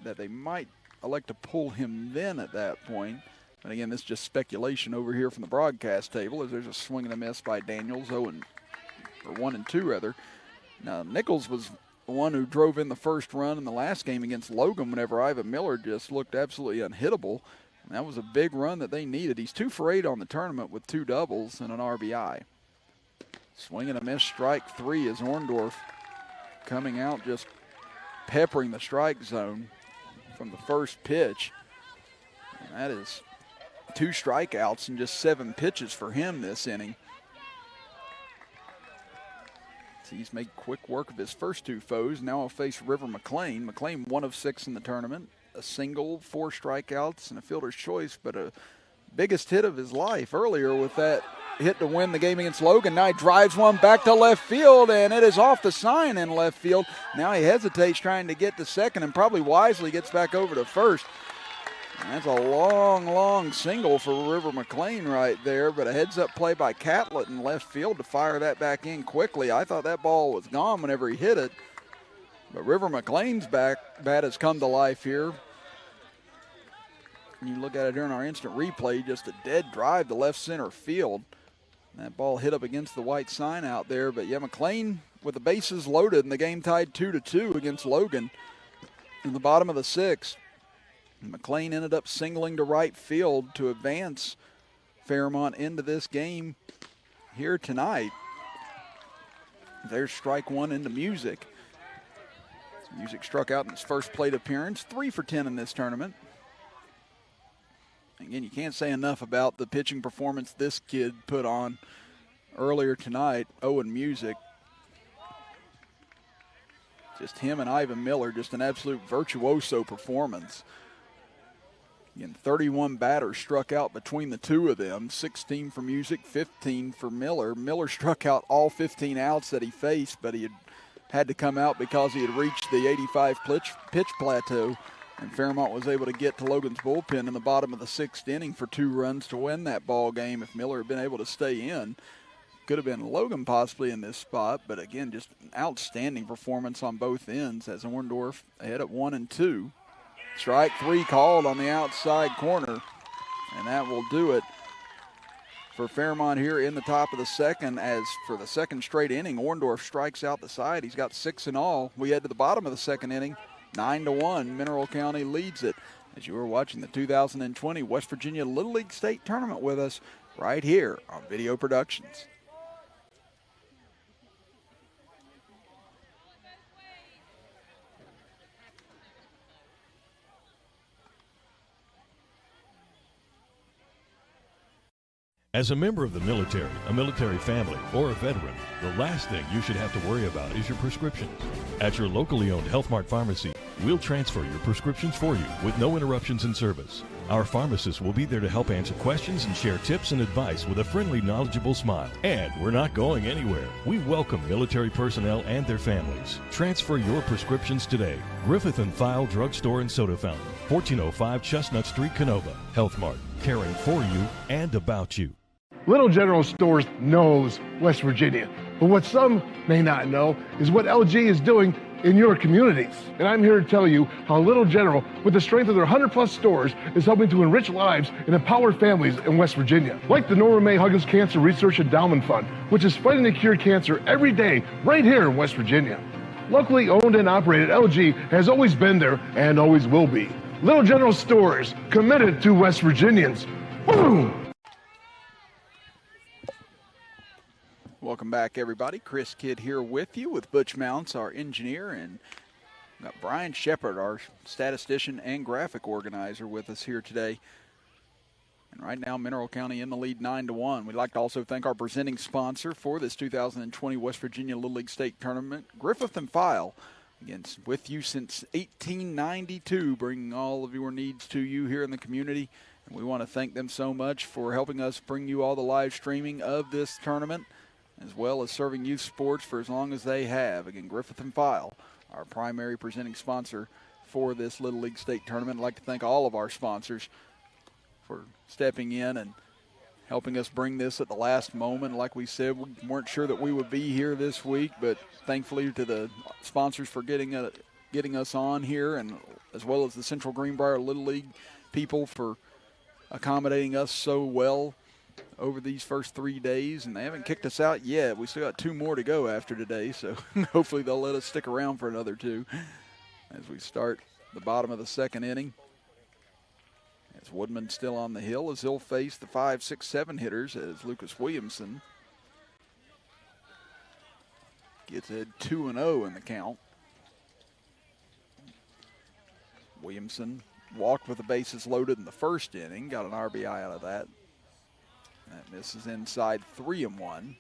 that they might elect to pull him then at that point. And again, this is just speculation over here from the broadcast table as there's a swing and a miss by Daniels, 1-2 rather. Now, Nichols was the one who drove in the first run in the last game against Logan whenever Ivan Miller just looked absolutely unhittable. And that was a big run that they needed. He's 2 for 8 on the tournament with 2 doubles and an RBI. Swing and a miss, strike 3 as Orndorff coming out just peppering the strike zone from the first pitch. And that is 2 strikeouts and just 7 pitches for him this inning. He's made quick work of his first 2 foes. Now he'll face River McLean. McLean 1 of 6 in the tournament. A single, 4 strikeouts, and a fielder's choice, but a biggest hit of his life earlier with that hit to win the game against Logan. Now he drives one back to left field, and it is off the sign in left field. Now he hesitates trying to get to second and probably wisely gets back over to first. And that's a long, long single for River McLean right there, but a heads-up play by Catlett in left field to fire that back in quickly. I thought that ball was gone whenever he hit it, but River McLean's bat has come to life here. And you look at it here in our instant replay, just a dead drive to left center field. And that ball hit up against the white sign out there, but yeah, McLean with the bases loaded and the game tied 2-2 against Logan in the bottom of the 6th. McLean ended up singling to right field to advance Fairmont into this game here tonight. There's strike 1 into Music. Music struck out in his first plate appearance, 3 for 10 in this tournament. Again, you can't say enough about the pitching performance this kid put on earlier tonight, Owen Music. Just him and Ivan Miller, just an absolute virtuoso performance. Again, 31 batters struck out between the 2 of them, 16 for Music, 15 for Miller. Miller struck out all 15 outs that he faced, but he had to come out because he had reached the 85 pitch plateau, and Fairmont was able to get to Logan's bullpen in the bottom of the 6th inning for 2 runs to win that ball game. If Miller had been able to stay in, could have been Logan possibly in this spot, but again, just an outstanding performance on both ends as Orndorff ahead at 1-2. Strike 3 called on the outside corner, and that will do it for Fairmont here in the top of the 2nd. As for the 2nd straight inning, Orndorff strikes out the side. He's got 6 in all. We head to the bottom of the 2nd inning, 9-1. Mineral County leads it. As you are watching the 2020 West Virginia Little League State Tournament with us right here on Video Productions. As a member of the military, a military family, or a veteran, the last thing you should have to worry about is your prescriptions. At your locally owned Health Mart pharmacy, we'll transfer your prescriptions for you with no interruptions in service. Our pharmacists will be there to help answer questions and share tips and advice with a friendly, knowledgeable smile. And we're not going anywhere. We welcome military personnel and their families. Transfer your prescriptions today. Griffith and File Drugstore and Soda Fountain, 1405 Chestnut Street, Canova. Health Mart, caring for you and about you. Little General Stores knows West Virginia, but what some may not know is what LG is doing in your communities. And I'm here to tell you how Little General, with the strength of their 100+ stores, is helping to enrich lives and empower families in West Virginia. Like the Norma May Huggins Cancer Research Endowment Fund, which is fighting to cure cancer every day right here in West Virginia. Locally owned and operated, LG has always been there and always will be. Little General Stores, committed to West Virginians. Boom! Welcome back, everybody. Chris Kidd here with you with Butch Mounts, our engineer, and we've got Brian Shepard, our statistician and graphic organizer, with us here today. And right now, Mineral County in the lead 9-1. We'd like to also thank our presenting sponsor for this 2020 West Virginia Little League State Tournament, Griffith and File. Again, with you since 1892, bringing all of your needs to you here in the community. And we want to thank them so much for helping us bring you all the live streaming of this tournament, as well as serving youth sports for as long as they have. Again, Griffith and File, our primary presenting sponsor for this Little League State Tournament. I'd like to thank all of our sponsors for stepping in and helping us bring this at the last moment. Like we said, we weren't sure that we would be here this week, but thankfully to the sponsors for getting us on here, and as well as the Central Greenbrier Little League people for accommodating us so well over these first 3 days. And they haven't kicked us out yet. We still got 2 more to go after today, so hopefully they'll let us stick around for another 2 as we start the bottom of the second inning. As Woodman still on the hill, as he'll face the 5, 6, 7 hitters as Lucas Williamson gets a 2-0 in the count. Williamson walked with the bases loaded in the first inning, got an RBI out of that. That misses inside, 3-1.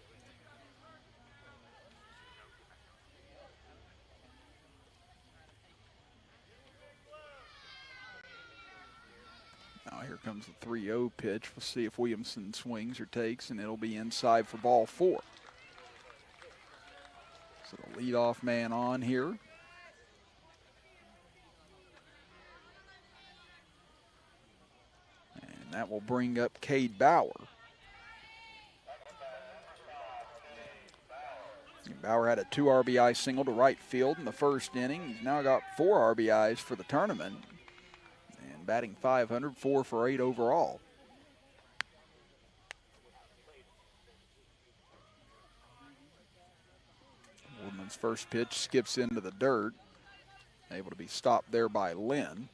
Now here comes the 3-0 pitch. We'll see if Williamson swings or takes, and it'll be inside for ball 4. So the leadoff man on here. And that will bring up Cade Bauer. Bauer had a 2 RBI single to right field in the first inning. He's now got 4 RBIs for the tournament. And batting .500, 4 for 8 overall. Woodman's first pitch skips into the dirt. Able to be stopped there by Lynn.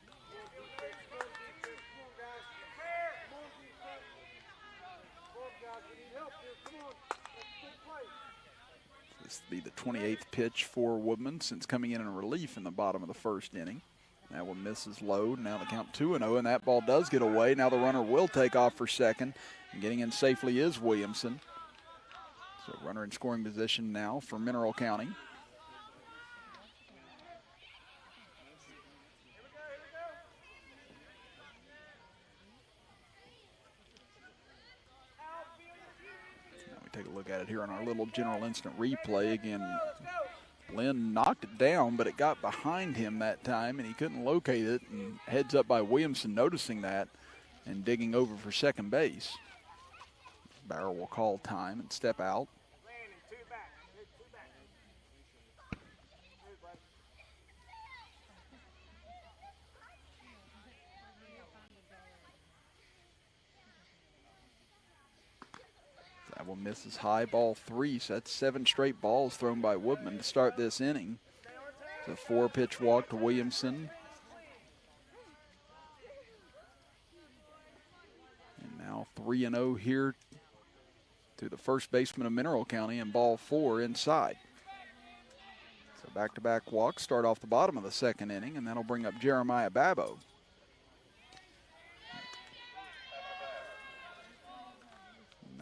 This will be the 28th pitch for Woodman since coming in relief in the bottom of the first inning. That one misses low. Now the count 2-0, and that ball does get away. Now the runner will take off for second, and getting in safely is Williamson. So runner in scoring position now for Mineral County. Take a look at it here on our little general instant replay. Again, Lynn knocked it down, but it got behind him that time, and he couldn't locate it. And heads up by Williamson noticing that and digging over for second base. Bauer will call time and step out. That one misses high, ball 3. So that's 7 straight balls thrown by Woodman to start this inning. The 4-pitch walk to Williamson. And now 3-0 here to the first baseman of Mineral County, and ball 4 inside. So back-to-back walks start off the bottom of the second inning, and that'll bring up Jeremiah Babo.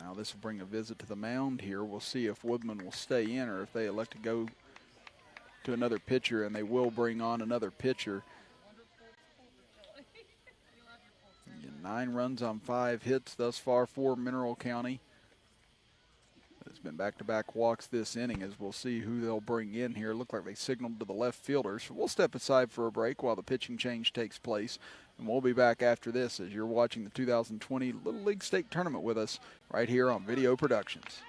Now this will bring a visit to the mound here. We'll see if Woodman will stay in or if they elect to go to another pitcher, and they will bring on another pitcher. Again, 9 runs on 5 hits thus far for Mineral County. It's been back-to-back walks this inning, as we'll see who they'll bring in here. Look like they signaled to the left fielder. So we'll step aside for a break while the pitching change takes place. And we'll be back after this as you're watching the 2020 Little League State Tournament with us right here on Video Productions.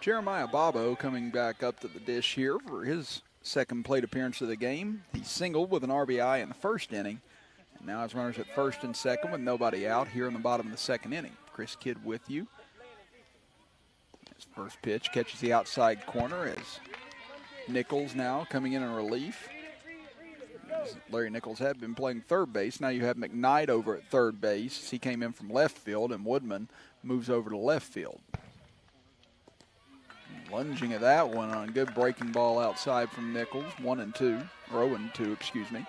Jeremiah Bobo coming back up to the dish here for his second plate appearance of the game. He singled with an RBI in the first inning. And now his runners at first and second with nobody out here in the bottom of the second inning. Chris Kidd with you. His first pitch catches the outside corner as Nichols now coming in relief. As Larry Nichols had been playing third base. Now you have McKnight over at third base. He came in from left field, and Woodman moves over to left field. Lunging at that one on a good breaking ball outside from Nichols. 1-2, or 0-2, excuse me.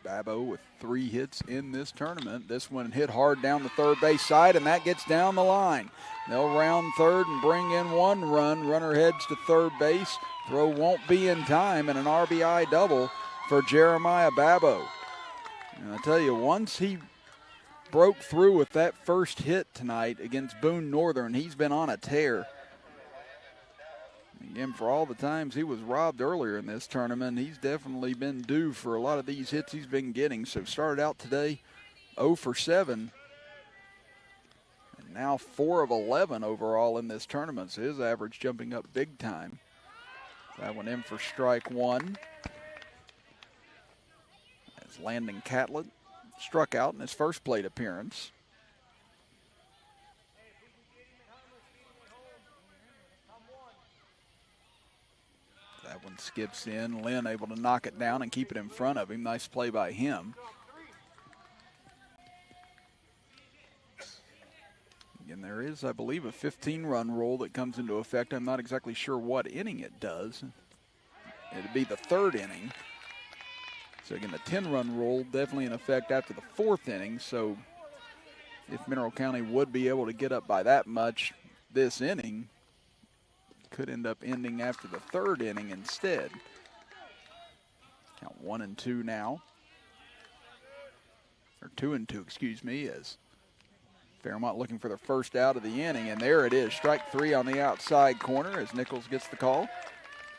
Babo with 3 hits in this tournament. This one hit hard down the third base side, and that gets down the line. They'll round third and bring in 1 run. Runner heads to third base. Throw won't be in time, and an RBI double for Jeremiah Babo. And I tell you, once he broke through with that first hit tonight against Boone Northern, he's been on a tear. Again, for all the times he was robbed earlier in this tournament, he's definitely been due for a lot of these hits he's been getting. So started out today 0 for 7. And now 4 of 11 overall in this tournament. So his average jumping up big time. That one in for strike 1. As Landon Catlett struck out in his first plate appearance. That one skips in. Lynn able to knock it down and keep it in front of him. Nice play by him. Again, there is, I believe, a 15-run rule that comes into effect. I'm not exactly sure what inning it does. It'd be the 3rd inning. So again, the 10-run rule definitely in effect after the 4th inning. So if Mineral County would be able to get up by that much this inning, could end up ending after the 3rd inning instead. Count 1-2 now. Or 2-2, excuse me, as Fairmont looking for their first out of the inning. And there it is, strike 3 on the outside corner as Nichols gets the call.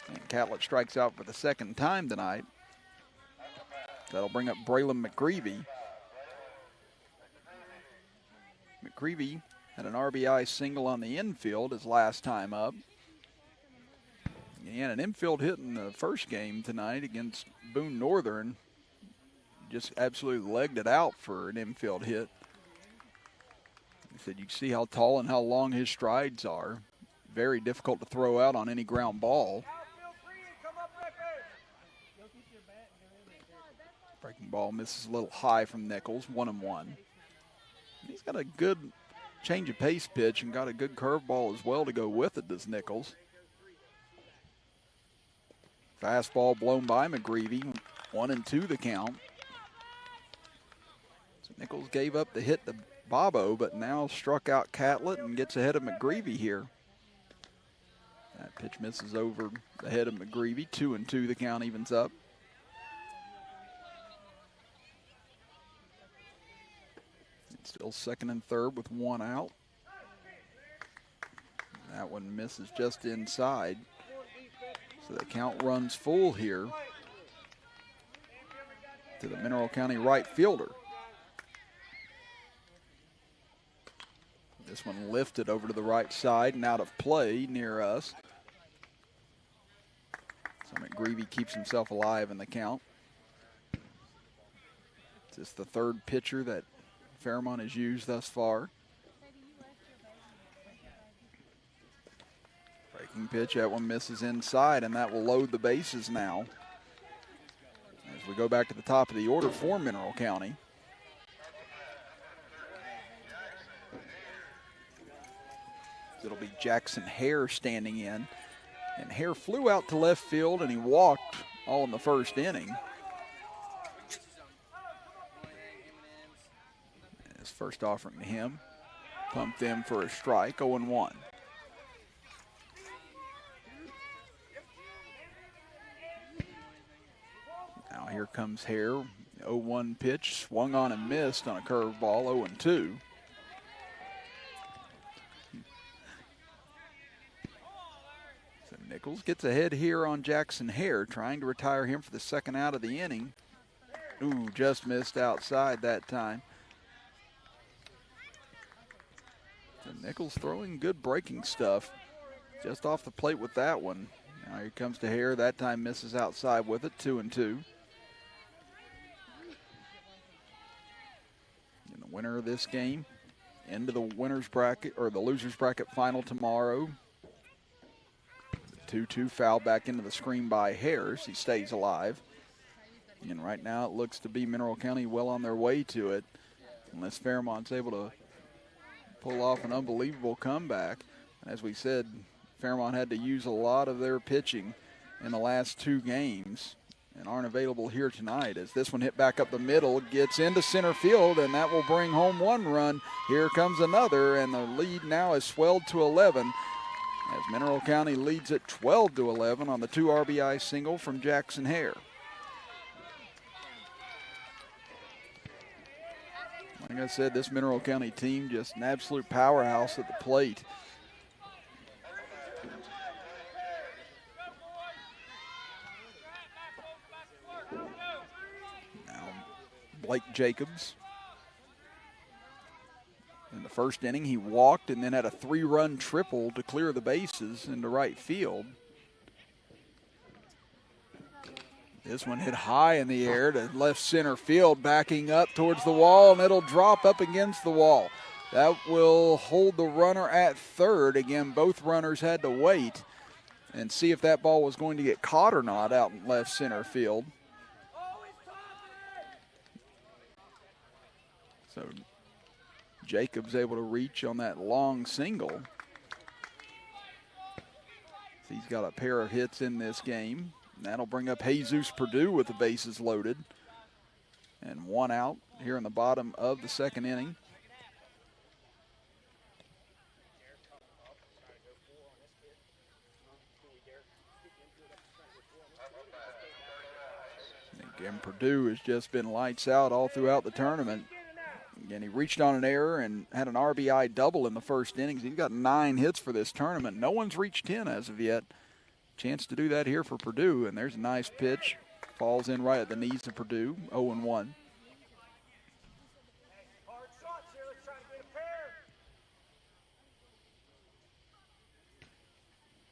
And Catlett strikes out for the 2nd time tonight. That'll bring up Braylon Mcgreevy. Mcgreevy had an RBI single on the infield his last time up. He had an infield hit in the first game tonight against Boone Northern. Just absolutely legged it out for an infield hit. He said you can see how tall and how long his strides are. Very difficult to throw out on any ground ball. Breaking ball misses a little high from Nichols, 1-1. He's got a good change of pace pitch and got a good curveball as well to go with it, does Nichols. Fastball blown by Mcgreevy, 1-2 the count. So Nichols gave up the hit to Bobo, but now struck out Catlett and gets ahead of Mcgreevy here. That pitch misses over the head of Mcgreevy, 2-2 the count evens up. Still 2nd and 3rd with 1 out. That one misses just inside. So the count runs full here to the Mineral County right fielder. This one lifted over to the right side and out of play near us. So Mcgreevy keeps himself alive in the count. This is the 3rd pitcher that Fairmont has used thus far. Breaking pitch, that one misses inside, and that will load the bases now. As we go back to the top of the order for Mineral County. It'll be Jackson Hare standing in. And Hare flew out to left field, and he walked all in the first inning. His first offering to him. Pumped in for a strike, 0-1. Now here comes Hare. 0-1 pitch, swung on and missed on a curveball, 0-2. So Nichols gets ahead here on Jackson Hare, trying to retire him for the 2nd out of the inning. Ooh, just missed outside that time. Nichols throwing good breaking stuff. Just off the plate with that one. Now here comes to Hare. That time misses outside with it, 2-2. And the winner of this game into the winner's bracket, or the loser's bracket final tomorrow. 2-2 foul back into the screen by Harris. He stays alive. And right now it looks to be Mineral County well on their way to it, unless Fairmont's able to pull off an unbelievable comeback. And as we said, Fairmont had to use a lot of their pitching in the last 2 games and aren't available here tonight, as this one hit back up the middle, gets into center field, and that will bring home 1 run. Here comes another, and the lead now is swelled to 11 as Mineral County leads at 12-11 on the 2 RBI single from Jackson Hare. Like I said, this Mineral County team just an absolute powerhouse at the plate. Now, Blake Jacobs. In the first inning, he walked and then had a 3-run triple to clear the bases into right field. This one hit high in the air to left center field, backing up towards the wall, and it'll drop up against the wall. That will hold the runner at third. Again, both runners had to wait and see if that ball was going to get caught or not out in left center field. So Jacobs able to reach on that long single. He's got a pair of hits in this game. That'll bring up Jesus Purdue with the bases loaded. And 1 out here in the bottom of the second inning. Again, Purdue has just been lights out all throughout the tournament. Again, he reached on an error and had an RBI double in the first innings. He's got 9 hits for this tournament. No one's reached 10 as of yet. Chance to do that here for Purdue, and there's a nice pitch. Falls in right at the knees of Purdue, 0-1.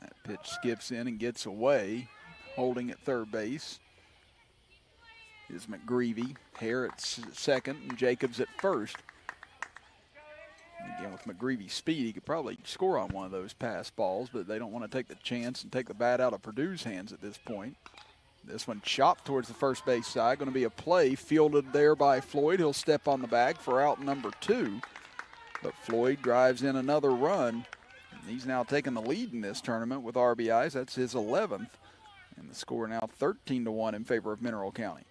That pitch skips in and gets away. Holding at third base is Mcgreevy. Hare at second and Jacobs at first. Again, with Mcgreevy's speed, he could probably score on one of those pass balls, but they don't want to take the chance and take the bat out of Purdue's hands at this point. This one chopped towards the first base side. Going to be a play fielded there by Floyd. He'll step on the bag for out number 2. But Floyd drives in another run. He's now taking the lead in this tournament with RBIs. That's his 11th. And the score now 13-1 in favor of Mineral County.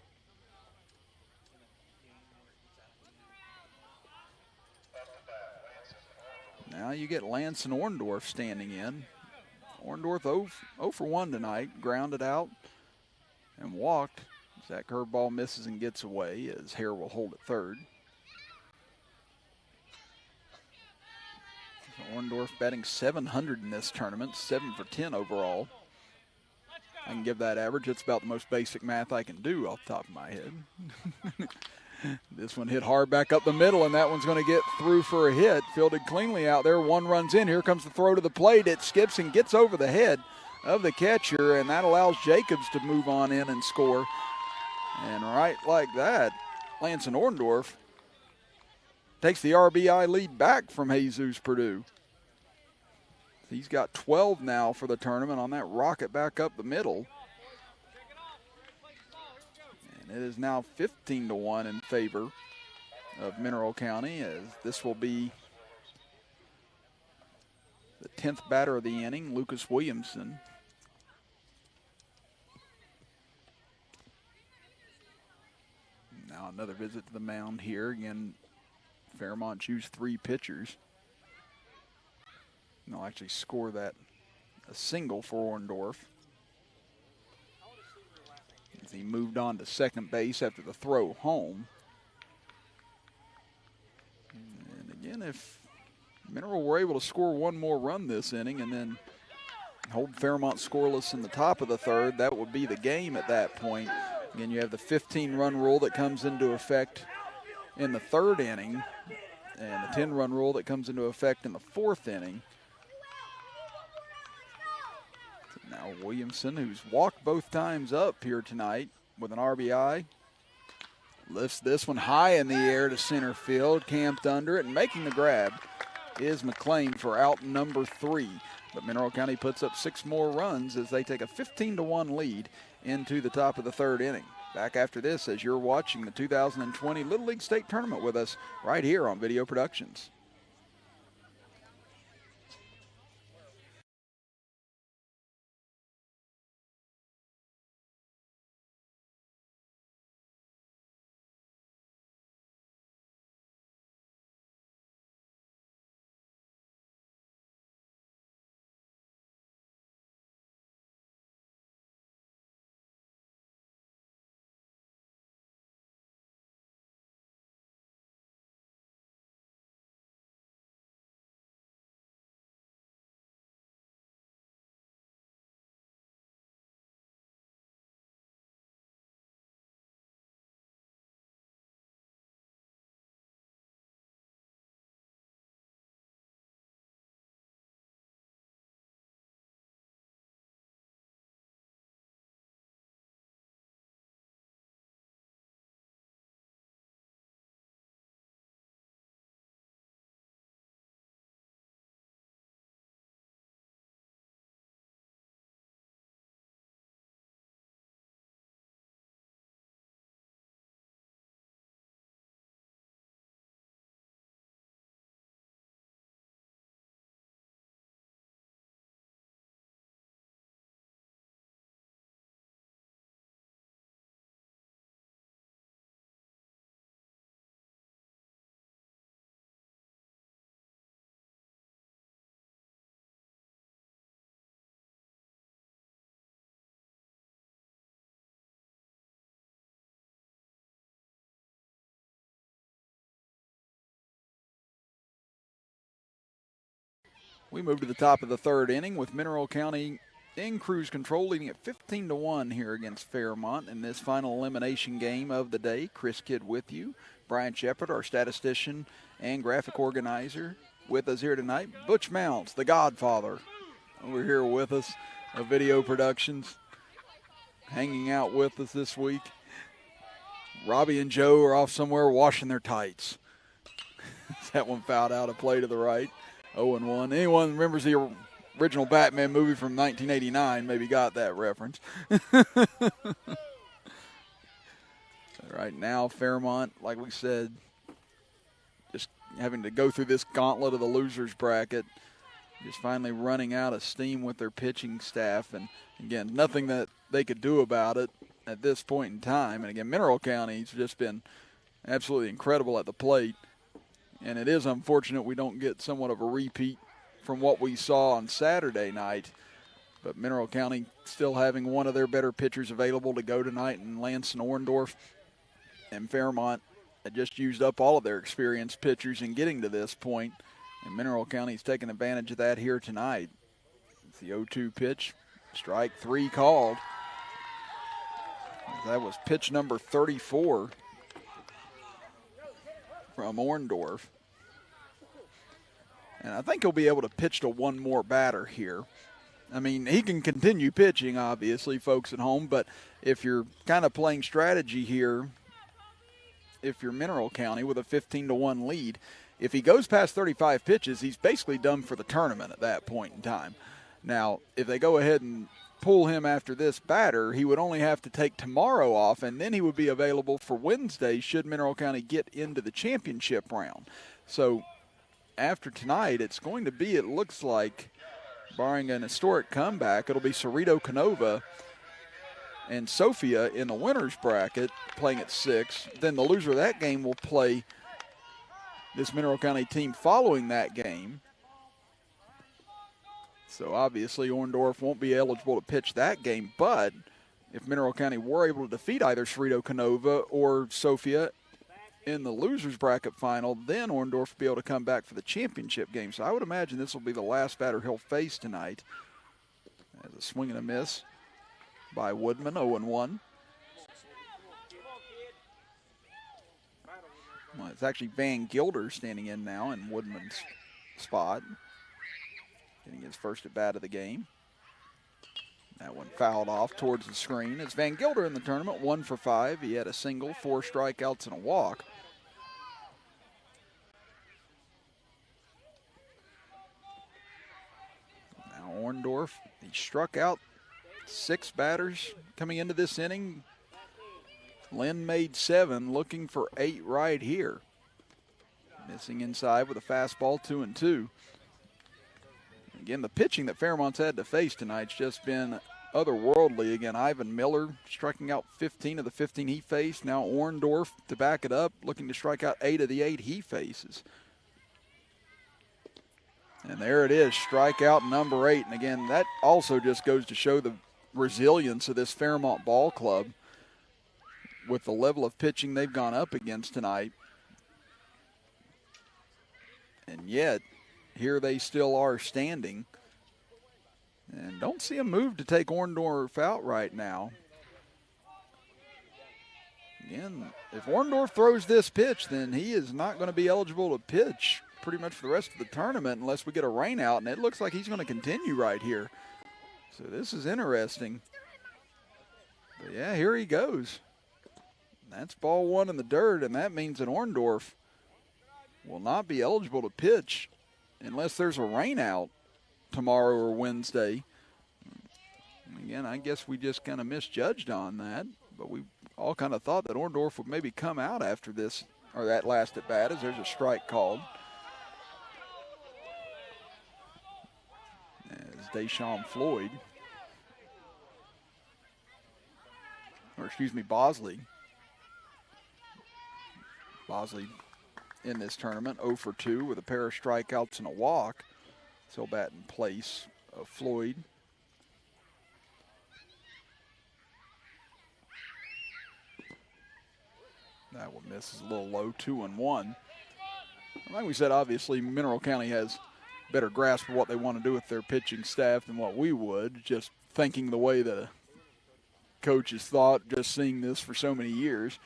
Now you get Lance and Orndorff standing in. Orndorff 0 for 1 tonight, grounded out and walked. That curveball misses and gets away as Hare will hold at third. So Orndorff batting .700 in this tournament, 7 for 10 overall. I can give that average. It's about the most basic math I can do off the top of my head. This one hit hard back up the middle, and that one's going to get through for a hit. Fielded cleanly out there. 1 runs in. Here comes the throw to the plate. It skips and gets over the head of the catcher, and that allows Jacobs to move on in and score. And right like that, Lance and Orndorff takes the RBI lead back from Jesus Purdue. He's got 12 now for the tournament on that rocket back up the middle. It is now 15-1 in favor of Mineral County, as this will be the 10th batter of the inning, Lucas Williamson. Now another visit to the mound here. Again, Fairmont used 3 pitchers. And they'll actually score that a single for Orndorff. He moved on to second base after the throw home. And again, if Mineral were able to score 1 more run this inning and then hold Fairmont scoreless in the top of the third, that would be the game at that point. Again, you have the 15-run rule that comes into effect in the third inning. and the 10-run rule that comes into effect in the 4th inning. Now Williamson, who's walked both times up here tonight with an RBI, lifts this one high in the air to center field, camped under it, and making the grab is McLean for out number 3. But Mineral County puts up 6 more runs as they take a 15-1 lead into the top of the 3rd inning. Back after this as you're watching the 2020 Little League State Tournament with us right here on Video Productions. We move to the top of the 3rd inning with Mineral County in cruise control, leading at 15-1 here against Fairmont in this final elimination game of the day. Chris Kidd with you. Brian Shepard, our statistician and graphic organizer, with us here tonight. Butch Mounts, the Godfather, over here with us of Video Productions, hanging out with us this week. Robbie and Joe are off somewhere washing their tights. That one fouled out, a play to the right. 0-1. Anyone remembers the original Batman movie from 1989 maybe got that reference. Right now, Fairmont, like we said, just having to go through this gauntlet of the losers bracket, just finally running out of steam with their pitching staff. And, again, nothing that they could do about it at this point in time. And, again, Mineral County's just been absolutely incredible at the plate. And it is unfortunate we don't get somewhat of a repeat from what we saw on Saturday night. But Mineral County still having one of their better pitchers available to go tonight in Lance Snorendorff. And Fairmont had just used up all of their experienced pitchers in getting to this point. And Mineral County's taking advantage of that here tonight. It's the 0-2 pitch. Strike 3 called. That was pitch number 34. From Orndorff. And I think he'll be able to pitch to one more batter here. I mean, he can continue pitching, obviously, folks at home, but if you're kind of playing strategy here, if you're Mineral County with a 15-1 lead, if he goes past 35 pitches, he's basically done for the tournament at that point in time. Now, if they go ahead and pull him after this batter, he would only have to take tomorrow off, and then he would be available for Wednesday should Mineral County get into the championship round. So after tonight, it's going to be, it looks like, barring an historic comeback, it'll be Cerrito Canova and Sofia in the winner's bracket playing at 6. Then the loser of that game will play this Mineral County team following that game. So obviously Orndorff won't be eligible to pitch that game, but if Mineral County were able to defeat either Cerrito Canova or Sofia in the loser's bracket final, then Orndorff will be able to come back for the championship game. So I would imagine this will be the last batter he'll face tonight. As a swing and a miss by Woodman, 0-1. Well, it's actually Van Gilder standing in now in Woodman's spot. Getting his first at bat of the game. That one fouled off towards the screen. It's Van Gilder in the tournament, 1 for 5. He had a single, 4 strikeouts, and a walk. Now Orndorff, he struck out 6 batters coming into this inning. Lynn made 7, looking for 8 right here. Missing inside with a fastball, 2-2. Again, the pitching that Fairmont's had to face tonight's just been otherworldly. Again, Ivan Miller striking out 15 of the 15 he faced. Now Orndorff to back it up, looking to strike out 8 of the 8 he faces. And there it is, strikeout number 8. And again, that also just goes to show the resilience of this Fairmont ball club with the level of pitching they've gone up against tonight. And yet, here they still are standing. And don't see a move to take Orndorff out right now. Again, if Orndorff throws this pitch, then he is not going to be eligible to pitch pretty much for the rest of the tournament unless we get a rain out, and it looks like he's going to continue right here. So this is interesting. But yeah, here he goes. That's ball 1 in the dirt, and that means that Orndorff will not be eligible to pitch unless there's a rain out tomorrow or Wednesday. Again, I guess we just kind of misjudged on that, but we all kind of thought that Orndorff would maybe come out after this, or that last at bat, as there's a strike called. As Deshawn Floyd, or excuse me, Bosley in this tournament, 0 for 2 with a pair of strikeouts and a walk. So bat in place of Floyd. That one misses a little low, 2-1. Like we said, obviously Mineral County has better grasp of what they want to do with their pitching staff than what we would, just thinking the way the coaches thought, just seeing this for so many years.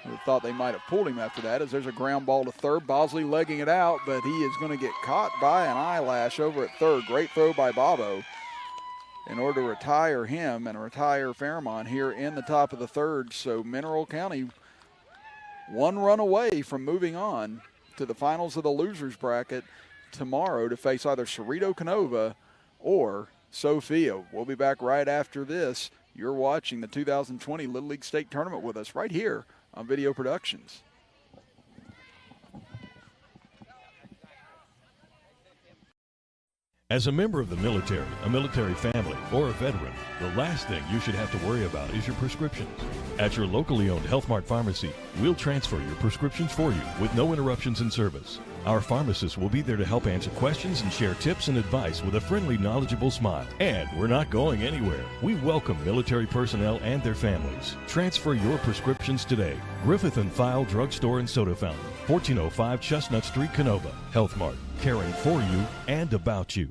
We thought they might have pulled him after that, as there's a ground ball to third. Bosley legging it out, but he is going to get caught by an eyelash over at third. Great throw by Bobo in order to retire him and retire Fairmont here in the top of the third. So Mineral County 1 run away from moving on to the finals of the losers bracket tomorrow to face either Cerrito Canova or Sophia. We'll be back right after this. You're watching the 2020 Little League State Tournament with us right here on Video Productions. As a member of the military, a military family, or a veteran, the last thing you should have to worry about is your prescriptions. At your locally owned Health Mart pharmacy, we'll transfer your prescriptions for you with no interruptions in service. Our pharmacists will be there to help answer questions and share tips and advice with a friendly, knowledgeable smile. And we're not going anywhere. We welcome military personnel and their families. Transfer your prescriptions today. Griffith and File Drugstore and Soda Fountain, 1405 Chestnut Street, Canova. Health Mart, caring for you and about you.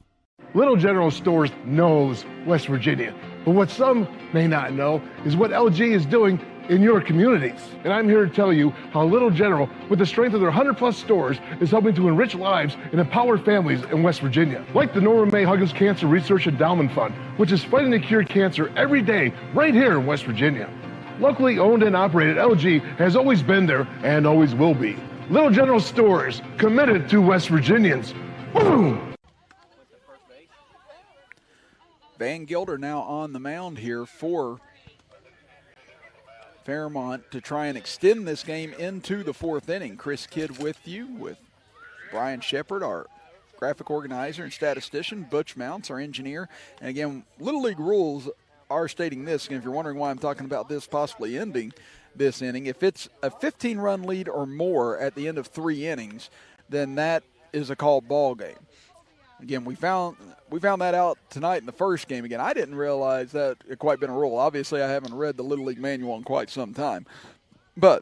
Little General Stores knows West Virginia, but what some may not know is what LG is doing in your communities. And I'm here to tell you how Little General, with the strength of their 100+ stores, is helping to enrich lives and empower families in West Virginia. Like the Norma May Huggins Cancer Research Endowment Fund, which is fighting to cure cancer every day right here in West Virginia. Locally owned and operated, LG has always been there and always will be. Little General Stores, committed to West Virginians. Boom! Van Gilder now on the mound here for Fairmont to try and extend this game into the 4th inning. Chris Kidd with you, with Brian Shepard, our graphic organizer and statistician, Butch Mounts, our engineer. And again, Little League rules are stating this. Again, if you're wondering why I'm talking about this possibly ending this inning, if it's a 15-run lead or more at the end of 3 innings, then that is a called ball game. Again, we found that out tonight in the first game. Again, I didn't realize that it quite been a rule. Obviously, I haven't read the Little League manual in quite some time. But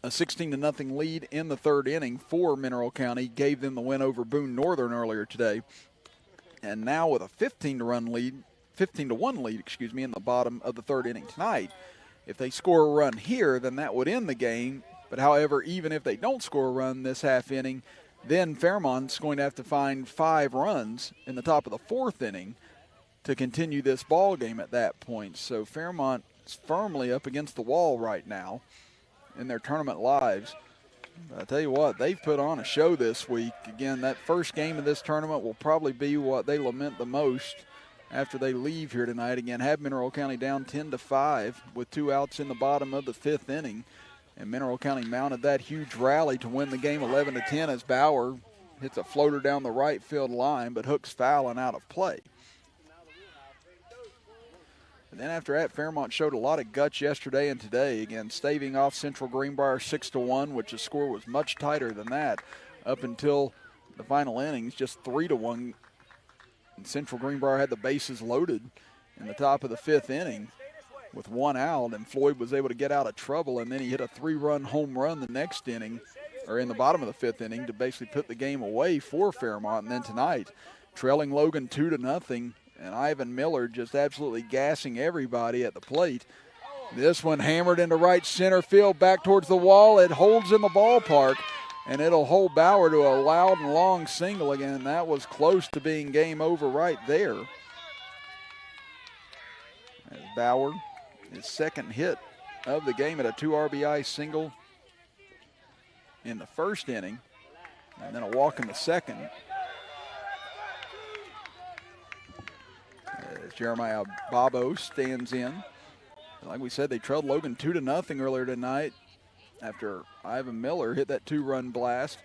a 16-0 lead in the 3rd inning for Mineral County gave them the win over Boone Northern earlier today. And now with a 15-1 lead, in the bottom of the 3rd inning tonight, If they score a run here, then that would end the game. But however, even if they don't score a run this half inning, then Fairmont's going to have to find 5 runs in the top of the 4th inning to continue this ball game at that point. So Fairmont's firmly up against the wall right now in their tournament lives. But I tell you what, they've put on a show this week. Again, that first game of this tournament will probably be what they lament the most after they leave here tonight. Again, have Mineral County down 10-5 with 2 outs in the bottom of the 5th inning. And Mineral County mounted that huge rally to win the game 11-10 as Bauer hits a floater down the right field line, but hooks foul and out of play. And then after that, Fairmont showed a lot of guts yesterday and today. Again, staving off Central Greenbrier 6-1, which the score was much tighter than that up until the final innings, just 3-1. And Central Greenbrier had the bases loaded in the top of the 5th inning with 1 out, and Floyd was able to get out of trouble, and then he hit a 3-run home run the next inning, or in the bottom of the 5th inning, to basically put the game away for Fairmont. And then tonight, trailing Logan 2-0, and Ivan Miller just absolutely gassing everybody at the plate. This one hammered into right center field, back towards the wall. It holds in the ballpark, and it'll hold Bauer to a loud and long single again. That was close to being game over right there. As Bauer, his second hit of the game at a 2 RBI single in the first inning, and then a walk in the second. As Jeremiah Bobo stands in. Like we said, they trailed Logan 2-0 earlier tonight after Ivan Miller hit that 2-run blast.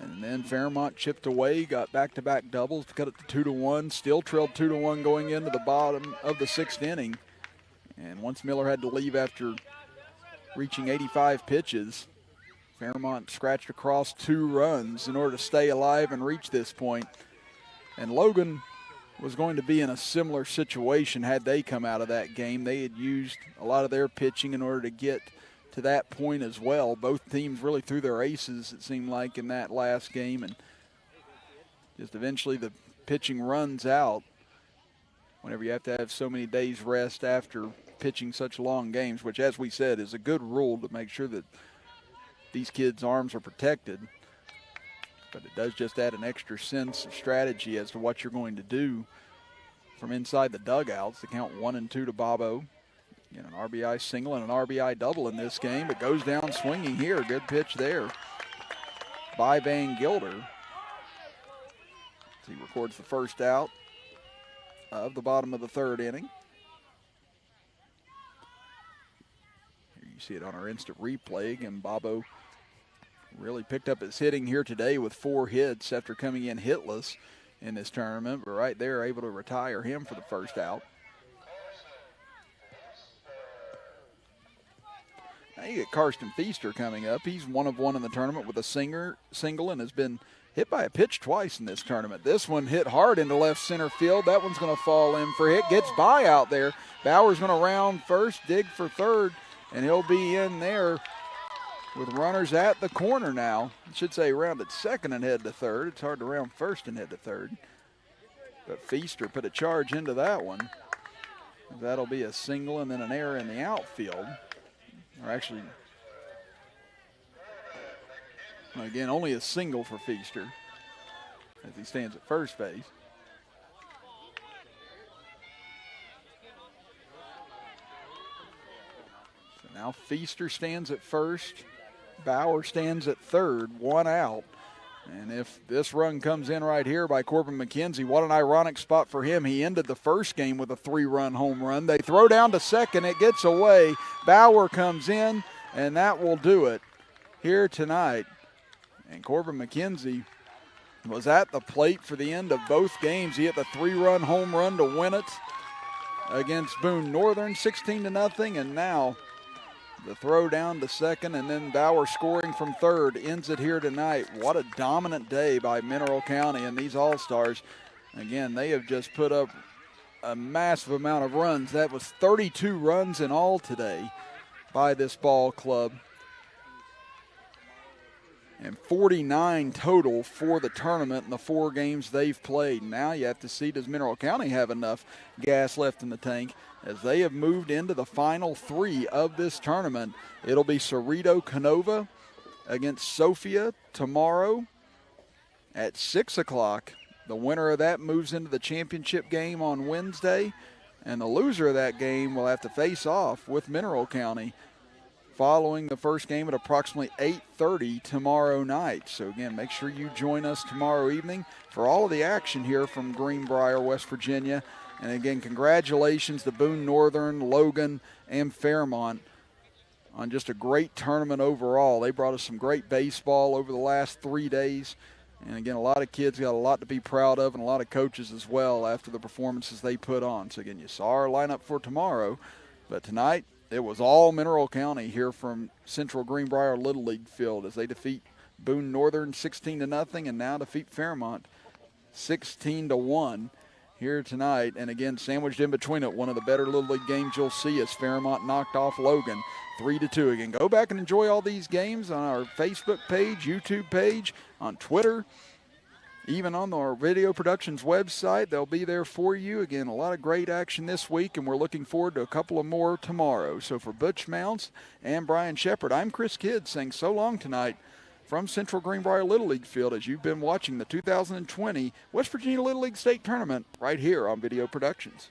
And then Fairmont chipped away, got back-to-back doubles to cut it to 2-1. Still trailed 2-1 going into the bottom of the 6th inning. And once Miller had to leave after reaching 85 pitches, Fairmont scratched across 2 runs in order to stay alive and reach this point. And Logan was going to be in a similar situation had they come out of that game. They had used a lot of their pitching in order to get to that point as well. Both teams really threw their aces, it seemed like, in that last game, and just eventually the pitching runs out whenever you have to have so many days rest after pitching such long games, which, as we said, is a good rule to make sure that these kids' arms are protected. But it does just add an extra sense of strategy as to what you're going to do from inside the dugouts. The count 1-2 to Bobo. Again, an RBI single and an RBI double in this game. It goes down swinging here. Good pitch there by Van Gilder. He records the first out of the bottom of the 3rd inning. Here you see it on our instant replay. Again, Bobo really picked up his hitting here today with 4 hits after coming in hitless in this tournament. But right there, able to retire him for the first out. Now you get Karsten Feaster coming up. He's 1 of 1 in the tournament with a single and has been hit by a pitch twice in this tournament. This one hit hard into left center field. That one's going to fall in for a hit. Gets by out there. Bauer's going to round first, dig for third, and he'll be in there with runners at the corner now. I should say rounded second and head to third. It's hard to round first and head to third. But Feaster put a charge into that one. That'll be a single and then an error in the outfield. Or actually, again, only a single for Feaster as he stands at first base. So now Feaster stands at first. Bauer stands at third, 1 out. And if this run comes in right here by Corbin McKenzie, what an ironic spot for him. He ended the first game with a 3-run home run. They throw down to second. It gets away. Bauer comes in, and that will do it here tonight. And Corbin McKenzie was at the plate for the end of both games. He hit the 3-run home run to win it against Boone Northern, 16-0, and now the throw down to second, and then Bauer scoring from third ends it here tonight. What a dominant day by Mineral County and these All-Stars. Again, they have just put up a massive amount of runs. That was 32 runs in all today by this ball club. and 49 total for the tournament in the 4 games they've played. Now you have to see, does Mineral County have enough gas left in the tank as they have moved into the final 3 of this tournament. It'll be Cerrito Canova against Sophia tomorrow at 6 o'clock. The winner of that moves into the championship game on Wednesday, and the loser of that game will have to face off with Mineral County following the first game at approximately 8:30 tomorrow night. So again, make sure you join us tomorrow evening for all of the action here from Greenbrier, West Virginia. And again, congratulations to Boone Northern, Logan, and Fairmont on just a great tournament overall. They brought us some great baseball over the last 3 days. And again, a lot of kids got a lot to be proud of, and a lot of coaches as well after the performances they put on. So again, you saw our lineup for tomorrow, but tonight it was all Mineral County here from Central Greenbrier Little League field as they defeat Boone Northern 16-0 and now defeat Fairmont 16-1 here tonight. And again, sandwiched in between it, one of the better Little League games you'll see as Fairmont knocked off Logan 3-2. Again, go back and enjoy all these games on our Facebook page, YouTube page, on Twitter, even on our Video Productions website. They'll be there for you. Again, a lot of great action this week, and we're looking forward to a couple of more tomorrow. So for Butch Mounts and Brian Shepard, I'm Chris Kidd saying so long tonight from Central Greenbrier Little League field as you've been watching the 2020 West Virginia Little League State Tournament right here on Video Productions.